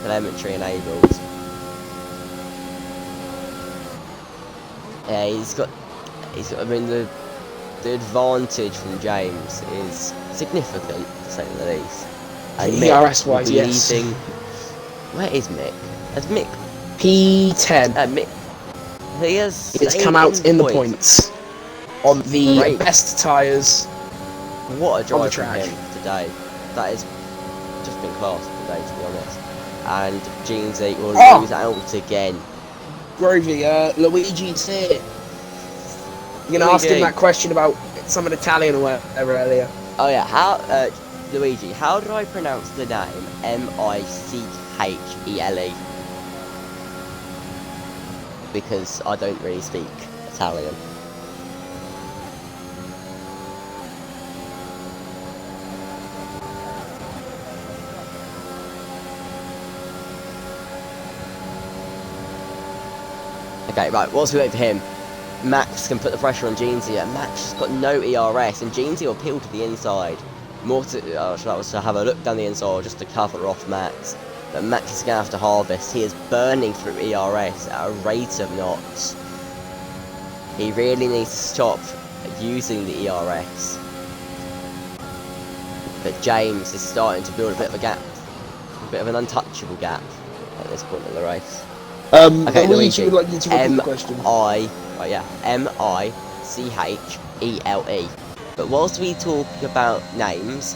Speaker 1: Telemetry enabled. Yeah, he's got. I mean, the advantage from James is significant, to say the least. And
Speaker 2: ERS-wise, yes.
Speaker 1: Where is Mick? Has Mick
Speaker 2: P10?
Speaker 1: Mick. He has.
Speaker 2: It's come out in the points on the best tyres.
Speaker 1: What a drive from him today. That has just been class today, to be honest. And Jeansy will lose out again.
Speaker 2: Grovey, Luigi's here. You're going to ask him that question about some Italian or whatever earlier.
Speaker 1: Oh yeah, Luigi, how do I pronounce the name Michele? Because I don't really speak Italian. Okay, right, whilst we wait for him, Max can put the pressure on Jeansy, and Max has got no ERS, and Jeansy will peel to the inside. That was to have a look down the inside just to cover off Max. But Max is going to have to harvest. He is burning through ERS at a rate of knots. He really needs to stop using the ERS. But James is starting to build a bit of a gap. A bit of an untouchable gap at this point of the race.
Speaker 2: Okay, Luigi would like you to repeat the question.
Speaker 1: Michele. But whilst we talk about names,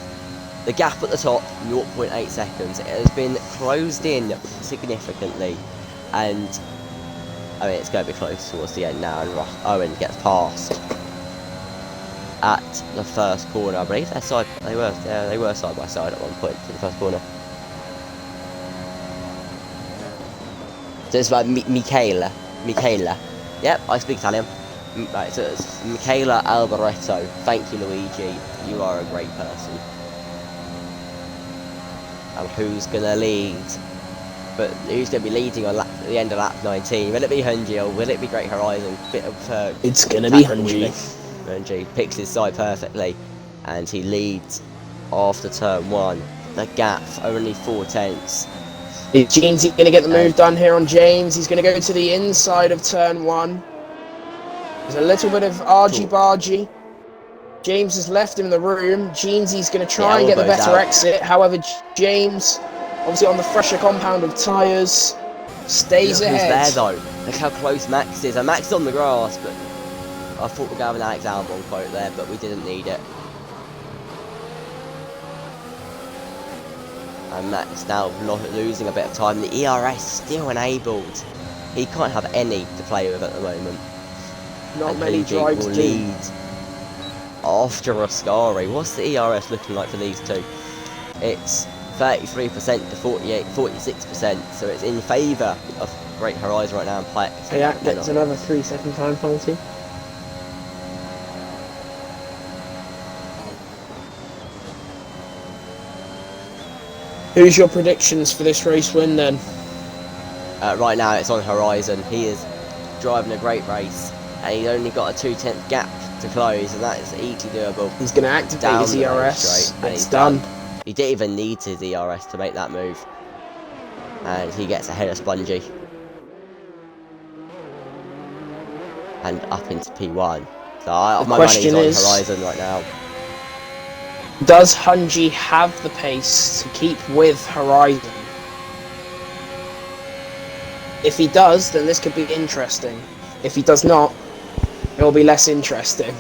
Speaker 1: the gap at the top, 0.8 seconds, it has been closed in significantly, and I mean it's going to be close towards the end now, and Owen gets past at the first corner. I believe they were side by side at one point to the first corner. So it's about Michaela. Yep, I speak Italian. Right, so it's Michaela Alboreto. Thank you, Luigi. You are a great person. And who's gonna lead? But who's gonna be leading on the end of lap 19? Will it be Hunji or will it be Great Horizon?
Speaker 2: It's gonna be Hunji.
Speaker 1: Hunji picks his side perfectly, and he leads after turn 1. The gap only 4 tenths.
Speaker 2: Is Jeansy going to get the move done here on James? He's going to go to the inside of turn 1. There's a little bit of argy-bargy. James has left him in the room. Jeansy's going to try and get the better exit. However, James, obviously on the fresher compound of tyres, stays ahead.
Speaker 1: Who's there though? Look how close Max is. And Max is on the grass, but I thought we'd have an Alex Albon quote there, but we didn't need it. And Max now losing a bit of time. The ERS still enabled. He can't have any to play with at the moment.
Speaker 2: Not many drives
Speaker 1: will lead after Ascari. What's the ERS looking like for these two? It's 33% to 46%, so it's in favour of Great Horizon right now and play.
Speaker 2: Yeah, that's another 3-second time penalty. Who's your predictions for this race win then?
Speaker 1: Right now it's on Horizon. He is driving a great race and he's only got a 2/10 gap to close, and that is easily doable.
Speaker 2: He's going to activate his ERS and it's done.
Speaker 1: He didn't even need his ERS to make that move, and he gets ahead of Spongy and up into P1. So my money's on Horizon right now.
Speaker 2: Does Hunji have the pace to keep with Horizon? If he does, then this could be interesting. If he does not, it will be less interesting.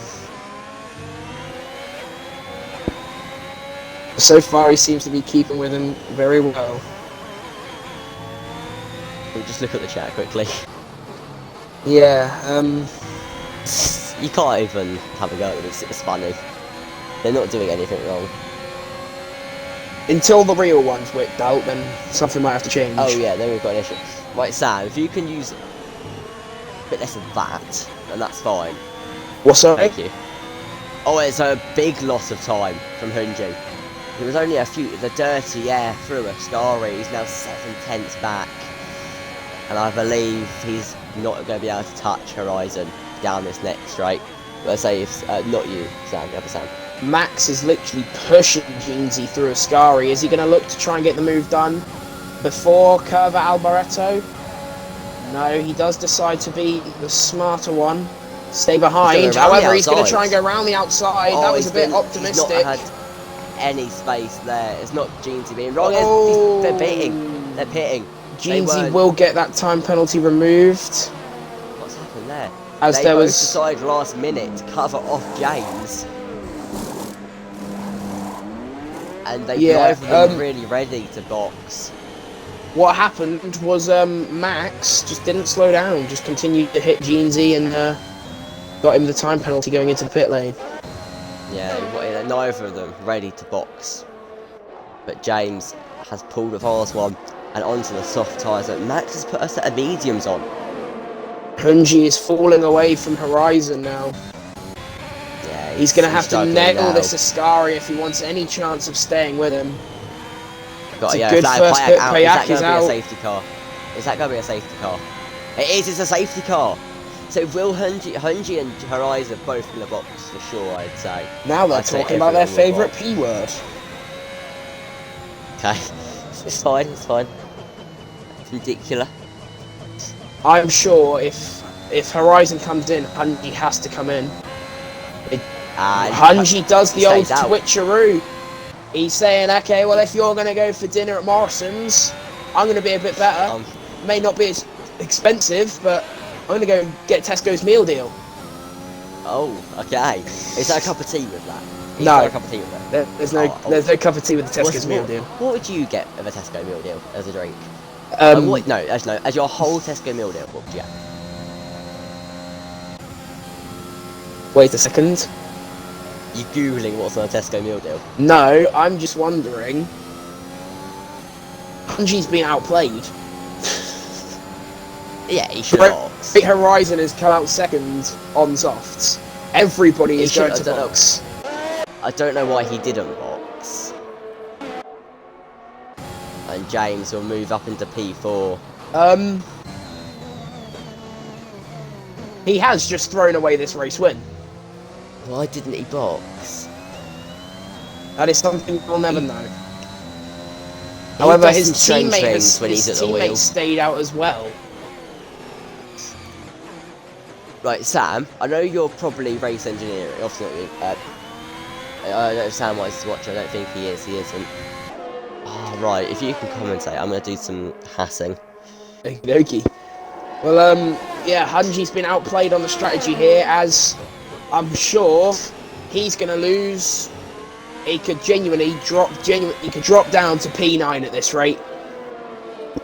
Speaker 2: So far, he seems to be keeping with him very well.
Speaker 1: We'll just look at the chat quickly.
Speaker 2: Yeah,
Speaker 1: you can't even have a go at them, it's funny. They're not doing anything wrong.
Speaker 2: Until the real one's whipped out, then something might have to change.
Speaker 1: Oh yeah, then we've got an issue. Right, Sam, if you can use a bit less of that, then that's fine.
Speaker 2: What's up?
Speaker 1: Thank you. Oh, it's a big loss of time from Hunji. It was only the dirty air through Ascari. He's now 7/10 back. And I believe he's not going to be able to touch Horizon down this next straight. Let's say, if not you, Sam, the other Sam.
Speaker 2: Max is literally pushing Jeansy through Ascari. Is he going to look to try and get the move done before Curva Alboreto? No, he does decide to be the smarter one. Stay behind. However, he's going to try and go around the outside. That was a bit optimistic.
Speaker 1: He's not had any space there. It's not Jeansy being wrong. Oh. They're pitting. They're pitting.
Speaker 2: Jeansy will get that time penalty removed.
Speaker 1: What's happened there?
Speaker 2: As
Speaker 1: they
Speaker 2: there
Speaker 1: both
Speaker 2: was
Speaker 1: decided last minute to cover off James. And they neither of them really ready to box.
Speaker 2: What happened was Max just didn't slow down, just continued to hit Jeansy and got him the time penalty going into the pit lane.
Speaker 1: Yeah, neither of them ready to box. But James has pulled a fast one and onto the soft tyres. Max has put a set of mediums on.
Speaker 2: Hunji is falling away from Horizon now.
Speaker 1: Yeah,
Speaker 2: he's going to have to nail this Ascari if he wants any chance of staying with him. It's a good first pit. Payak is out.
Speaker 1: Is that going to be a safety car? Is that going to be a safety car? It is, it's a safety car. So will Hunji and Horizon both in the box for sure, I'd say.
Speaker 2: Now they're talking about their favourite P word.
Speaker 1: Okay, it's fine, it's fine. It's ridiculous.
Speaker 2: I'm sure if Horizon comes in, Hunji has to come in. Hunji does the old switcheroo. He's saying, okay, well, if you're going to go for dinner at Morrison's, I'm going to be a bit better. May not be as expensive, but I'm going to go get Tesco's meal deal.
Speaker 1: Oh, okay. Is there a cup of tea with that?
Speaker 2: No.
Speaker 1: A cup of tea with that?
Speaker 2: There's no cup of tea with the Tesco's meal deal.
Speaker 1: What would you get of a Tesco meal deal as a drink? As your whole Tesco meal deal, what would you get?
Speaker 2: Wait a second.
Speaker 1: You googling what's on a Tesco meal deal?
Speaker 2: No, I'm just wondering. Hunji's been outplayed.
Speaker 1: Yeah, he should have.
Speaker 2: Horizon has come out second on softs. Everybody is going to box.
Speaker 1: I don't know why he didn't box. And James will move up into P4.
Speaker 2: He has just thrown away this race win.
Speaker 1: Why didn't he box?
Speaker 2: That is something we'll never know. However, his teammate stayed out as well.
Speaker 1: Right, Sam, I know you're probably race engineering, obviously. I don't know if Sam wants to watch, I don't think he is, he isn't. Oh, right, if you can commentate, I'm going to do some hassing.
Speaker 2: Okie dokie. Well, yeah, Hungy's been outplayed on the strategy here, as I'm sure he's going to lose. He could genuinely drop down to P9 at this rate.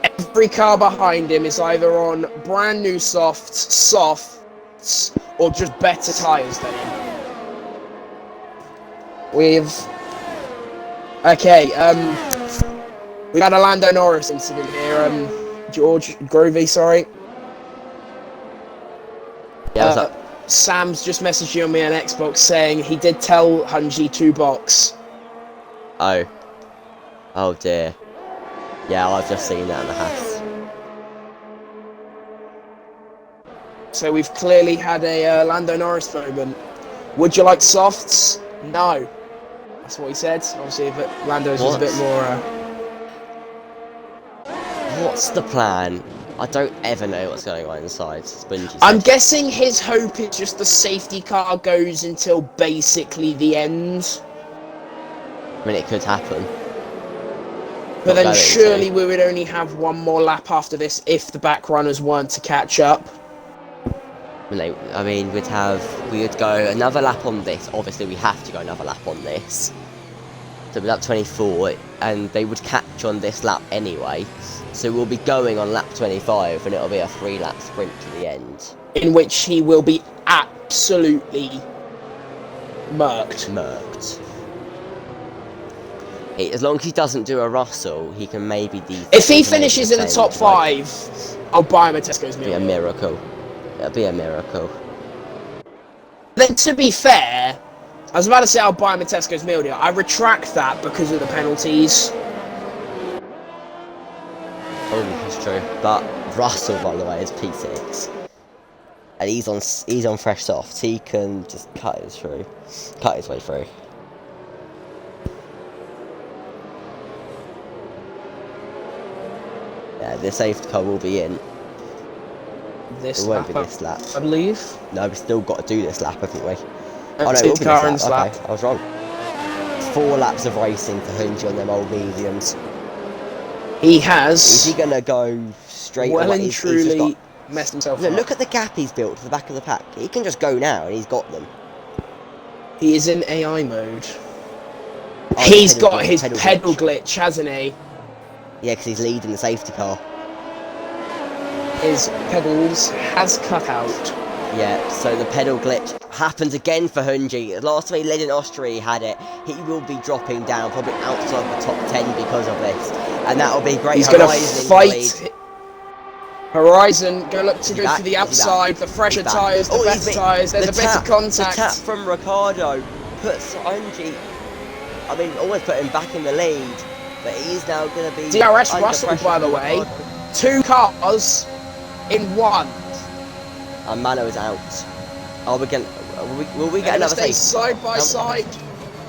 Speaker 2: Every car behind him is either on brand new softs, or just better tyres than him. We've had a Lando Norris incident here. George Grovey, sorry.
Speaker 1: Yeah, what's up?
Speaker 2: Sam's just messaged you on me on Xbox saying he did tell Hungy to box.
Speaker 1: Oh. Oh dear. Yeah, I've just seen that in the house.
Speaker 2: So we've clearly had a Lando Norris moment. Would you like softs? No. That's what he said. Obviously, if Lando's was a bit more...
Speaker 1: What's the plan? I don't ever know what's going on inside Spongy's
Speaker 2: I'm
Speaker 1: head.
Speaker 2: guessing his hope is just the safety car goes until basically the end.
Speaker 1: I mean, it could happen.
Speaker 2: But then surely we would only have one more lap after this if the back runners weren't to catch up.
Speaker 1: I mean, we would go another lap on this. Obviously, we have to go another lap on this. So we're lap 24, and they would catch on this lap anyway. So we'll be going on lap 25, and it'll be a 3-lap sprint to the end.
Speaker 2: In which he will be absolutely murked.
Speaker 1: As long as he doesn't do a Russell, he can maybe...
Speaker 2: If he finishes in the top 5, I'll buy him a Tesco's meal.
Speaker 1: It'll be a miracle. It'll be a miracle.
Speaker 2: Then, to be fair, I was about to say I'll buy him a Tesco's meal deal. I retract that because of the penalties.
Speaker 1: Oh, that's true. But Russell, by the way, is P6, and he's on fresh softs. He can just cut his way through. Yeah, the safety car will be in.
Speaker 2: This
Speaker 1: it won't be this lap,
Speaker 2: I believe.
Speaker 1: No, we've still got to do this lap, haven't we?
Speaker 2: Oh no, it will be this lap.
Speaker 1: Okay, I was wrong. 4 laps of racing for Hungy on them old mediums.
Speaker 2: He has.
Speaker 1: Is he gonna go straight?
Speaker 2: Well and truly messed himself up.
Speaker 1: Look at the gap he's built to the back of the pack. He can just go now, and he's got them.
Speaker 2: He is in AI mode. Oh, he's got his pedal glitch, hasn't he?
Speaker 1: Yeah, because he's leading the safety car.
Speaker 2: His pedals has cut out.
Speaker 1: Yeah, so the pedal glitch happens again for Hungy. Last time he led in Austria, he had it. He will be dropping down, probably outside the top 10 because of this. And that will be great.
Speaker 2: He's going to fight. Horizon, go to the outside, the fresher tyres, the better tyres, there's a bit of contact.
Speaker 1: The tap from Ricciardo puts Hungy, almost put him back in the lead. But he's now going to be...
Speaker 2: DRS Russell, by the way. 2 cars in 1.
Speaker 1: And Mano is out. Will we get another
Speaker 2: safety? Side by side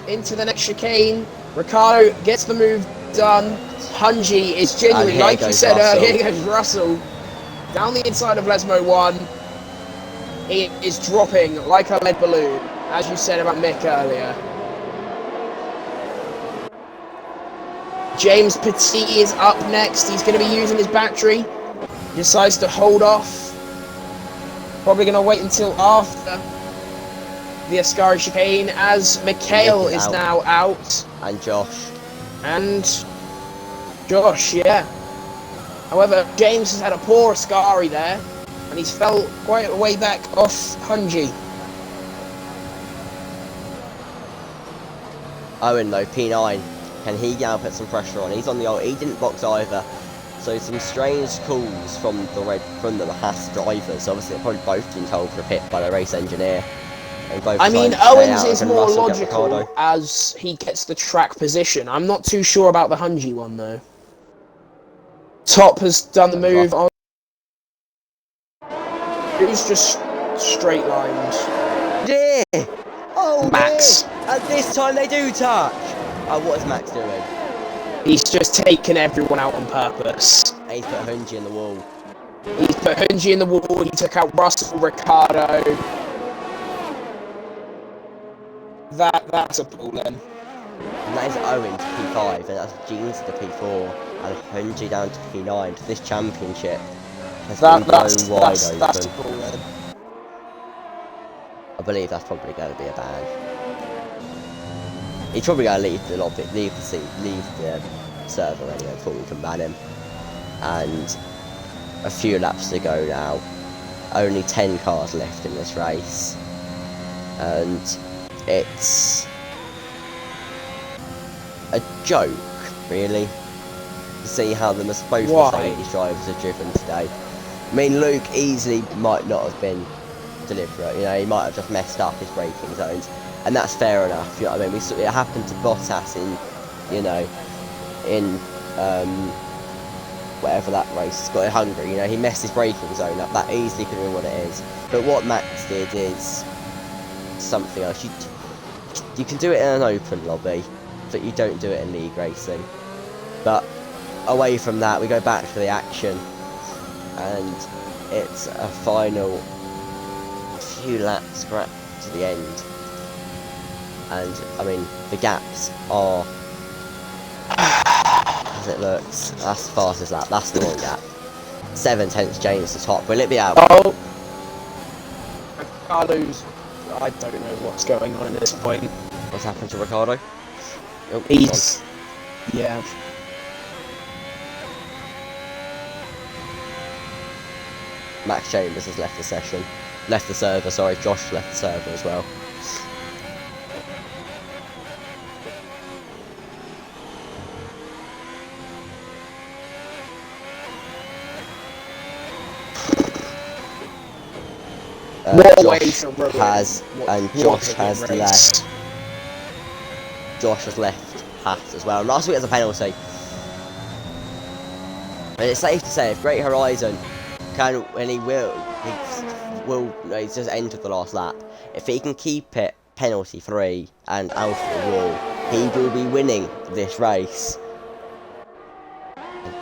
Speaker 2: into the next chicane. Ricciardo gets the move done. Hungy is genuinely, like you said earlier, here goes Russell. Down the inside of Lesmo 1. He is dropping like a lead balloon, as you said about Mick earlier. James Petit is up next. He's going to be using his battery. He decides to hold off. Probably going to wait until after the Ascari chicane, as Mikhail is now out.
Speaker 1: And Josh.
Speaker 2: And Josh, yeah. However, James has had a poor Ascari there, and he's fell quite a way back off Hungy.
Speaker 1: Owen though, P9. Can he now put some pressure on? He's on the old. He didn't box either. So some strange calls from the Haas drivers. Obviously, they've probably both been told for a pit by the race engineer.
Speaker 2: Owens is more logical as he gets the track position. I'm not too sure about the Hungy one though. Top has done the move on. It was just straight lines.
Speaker 1: Yeah. Oh,
Speaker 2: Max.
Speaker 1: Man. And this time they do touch. Oh, what is Max doing?
Speaker 2: He's just taken everyone out on purpose.
Speaker 1: He's put Hungy in the wall.
Speaker 2: He's put Hunji in the wall. He took out Russell, Ricardo. That's appalling.
Speaker 1: And that is Owen to P5, and that's Jeans to P4, and Hunji down to P9. This championship has been blown wide open.
Speaker 2: That's appalling.
Speaker 1: I believe that's probably going to be a ban. He's probably going to leave the lobby, leave the server anyway before we can ban him. And a few laps to go now. Only 10 cars left in this race, and it's a joke, really, to see how both Mercedes drivers are driven today. I mean, Luke easily might not have been deliberate, you know, he might have just messed up his braking zones, and that's fair enough, you know what I mean. It happened to Bottas in whatever that race got in Hungary, you know, he messed his braking zone up. That easily could have been what it is. But what Max did is something else. You can do it in an open lobby, but you don't do it in league racing. But away from that, we go back to the action, and it's a final few laps to the end. And I mean, the gaps are, as it looks, that's the fastest lap. That's the one gap. 7/10 James to top. Will it be out?
Speaker 2: Oh, Ricardo's. I don't know what's going on at this point.
Speaker 1: What's happened to Ricardo? Oh,
Speaker 2: he's yeah.
Speaker 1: Max Chambers has left the session. Left the server, sorry, Josh left the server as well. Josh has left. Josh has left Haas as well. Last week as a penalty. And it's safe to say, if Great Horizon can, and he's just entered the last lap. If he can keep it penalty free and out of the wall, he will be winning this race.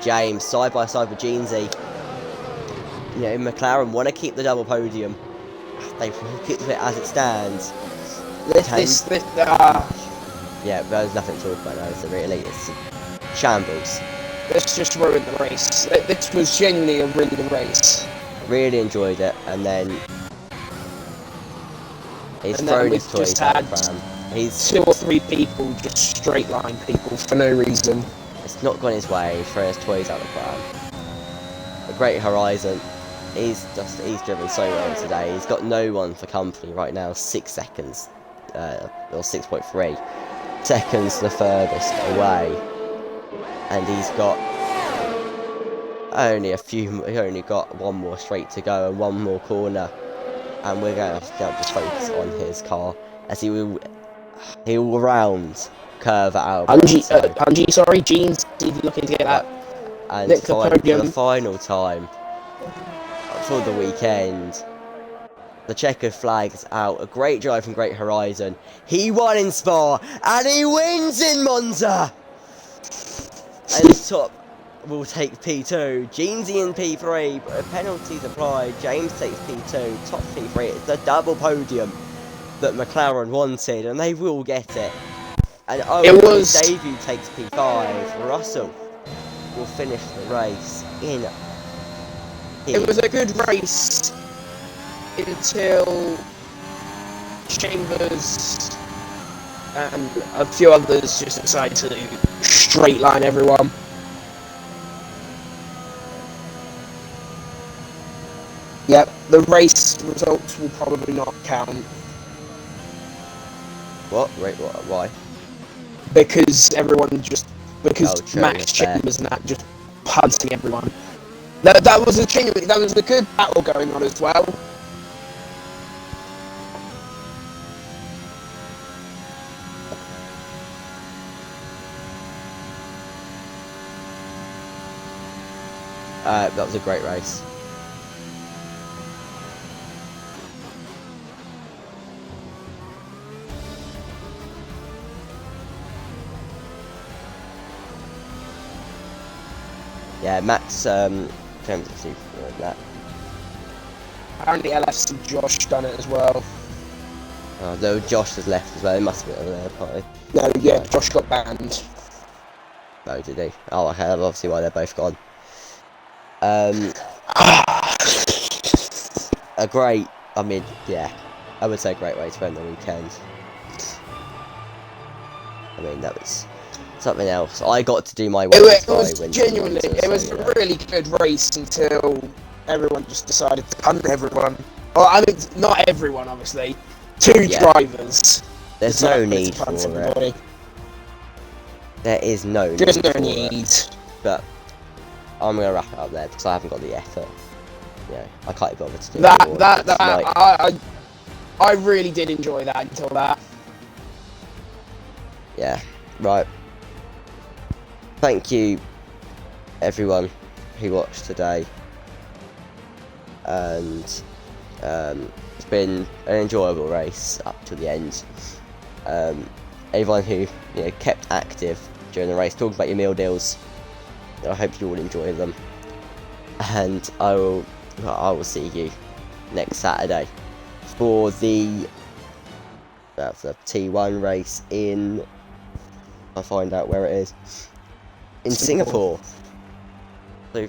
Speaker 1: James side by side with Jeansy. You know, McLaren want to keep the double podium. They will keep it as it stands. Yeah, there's nothing to talk about now, is there really? It's shambles.
Speaker 2: Let's just ruin the race. This was genuinely a really good race.
Speaker 1: Really enjoyed it, and then he's thrown his toys out the pram. He's
Speaker 2: 2 or 3 people just straight line people for no reason.
Speaker 1: It's not gone his way. He's thrown his toys out the pram. A Great Horizon. He's driven so well today. He's got no one for company right now. 6 seconds, or 6.3 seconds the furthest away, and he's got only got one more straight to go and one more corner, and we're going to have to focus on his car as he will round curve out.
Speaker 2: Hunji, sorry, Jeans, looking to get that.
Speaker 1: And for the final time for the weekend, the checkered flag's out. A great drive from Great Horizon. He won in Spa and he wins in Monza. And top will take P2. Jeansy in P3, but if penalties applied, James takes P2. Top P3. It's the double podium that McLaren wanted, and they will get it. And Owen's debut takes P5. Russell will finish the race in.
Speaker 2: It was a good race until Chambers and a few others just decided to straight line everyone. Yep, the race results will probably not count.
Speaker 1: What? Wait, what? Why?
Speaker 2: Because Max Chambers and that just punting everyone. That was a good battle going on as well.
Speaker 1: That was a great race. Yeah, Max James is super good at that.
Speaker 2: Apparently LF's Josh done it as well.
Speaker 1: Oh, no, Josh has left as well. It must have been over there, party.
Speaker 2: No, yeah,
Speaker 1: Right.
Speaker 2: Josh got banned.
Speaker 1: No, did he? Oh, okay, that's obviously why they're both gone. A great, I mean, yeah, I would say a great way to end the weekend. I mean, that was something else. I got to do my
Speaker 2: It was
Speaker 1: Winter
Speaker 2: genuinely,
Speaker 1: Monza,
Speaker 2: it was
Speaker 1: so,
Speaker 2: a really good race until everyone just decided to punt everyone. Well, I mean, not everyone, obviously. Two
Speaker 1: Yeah.
Speaker 2: drivers.
Speaker 1: There's no
Speaker 2: decided
Speaker 1: need
Speaker 2: to punt
Speaker 1: for
Speaker 2: everybody.
Speaker 1: it. There is no
Speaker 2: There's
Speaker 1: need
Speaker 2: no
Speaker 1: for
Speaker 2: need.
Speaker 1: it. But I'm gonna wrap it up there because I haven't got the effort. You know, I can't be bothered to do it
Speaker 2: That I really did enjoy that until that.
Speaker 1: Yeah, right. Thank you, everyone who watched today, and it's been an enjoyable race up to the end. Everyone who kept active during the race, talking about your meal deals, I hope you all enjoy them, and I will see you next Saturday for the T1 race in. I'll find out where it is. In Singapore. So,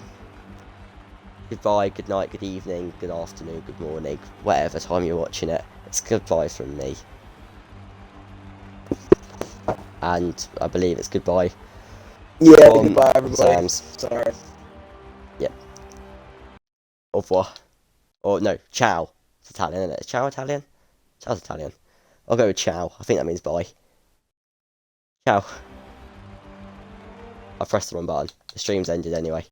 Speaker 1: goodbye, good night, good evening, good afternoon, good morning, whatever time you're watching it. It's goodbye from me. And I believe it's goodbye.
Speaker 2: Yeah, goodbye everybody.
Speaker 1: Sam's.
Speaker 2: Sorry.
Speaker 1: Yep. Au revoir. Or no, ciao. It's Italian, isn't it? Is ciao Italian? Ciao's Italian. I'll go with ciao. I think that means bye. Ciao. I pressed the wrong button. The stream's ended anyway.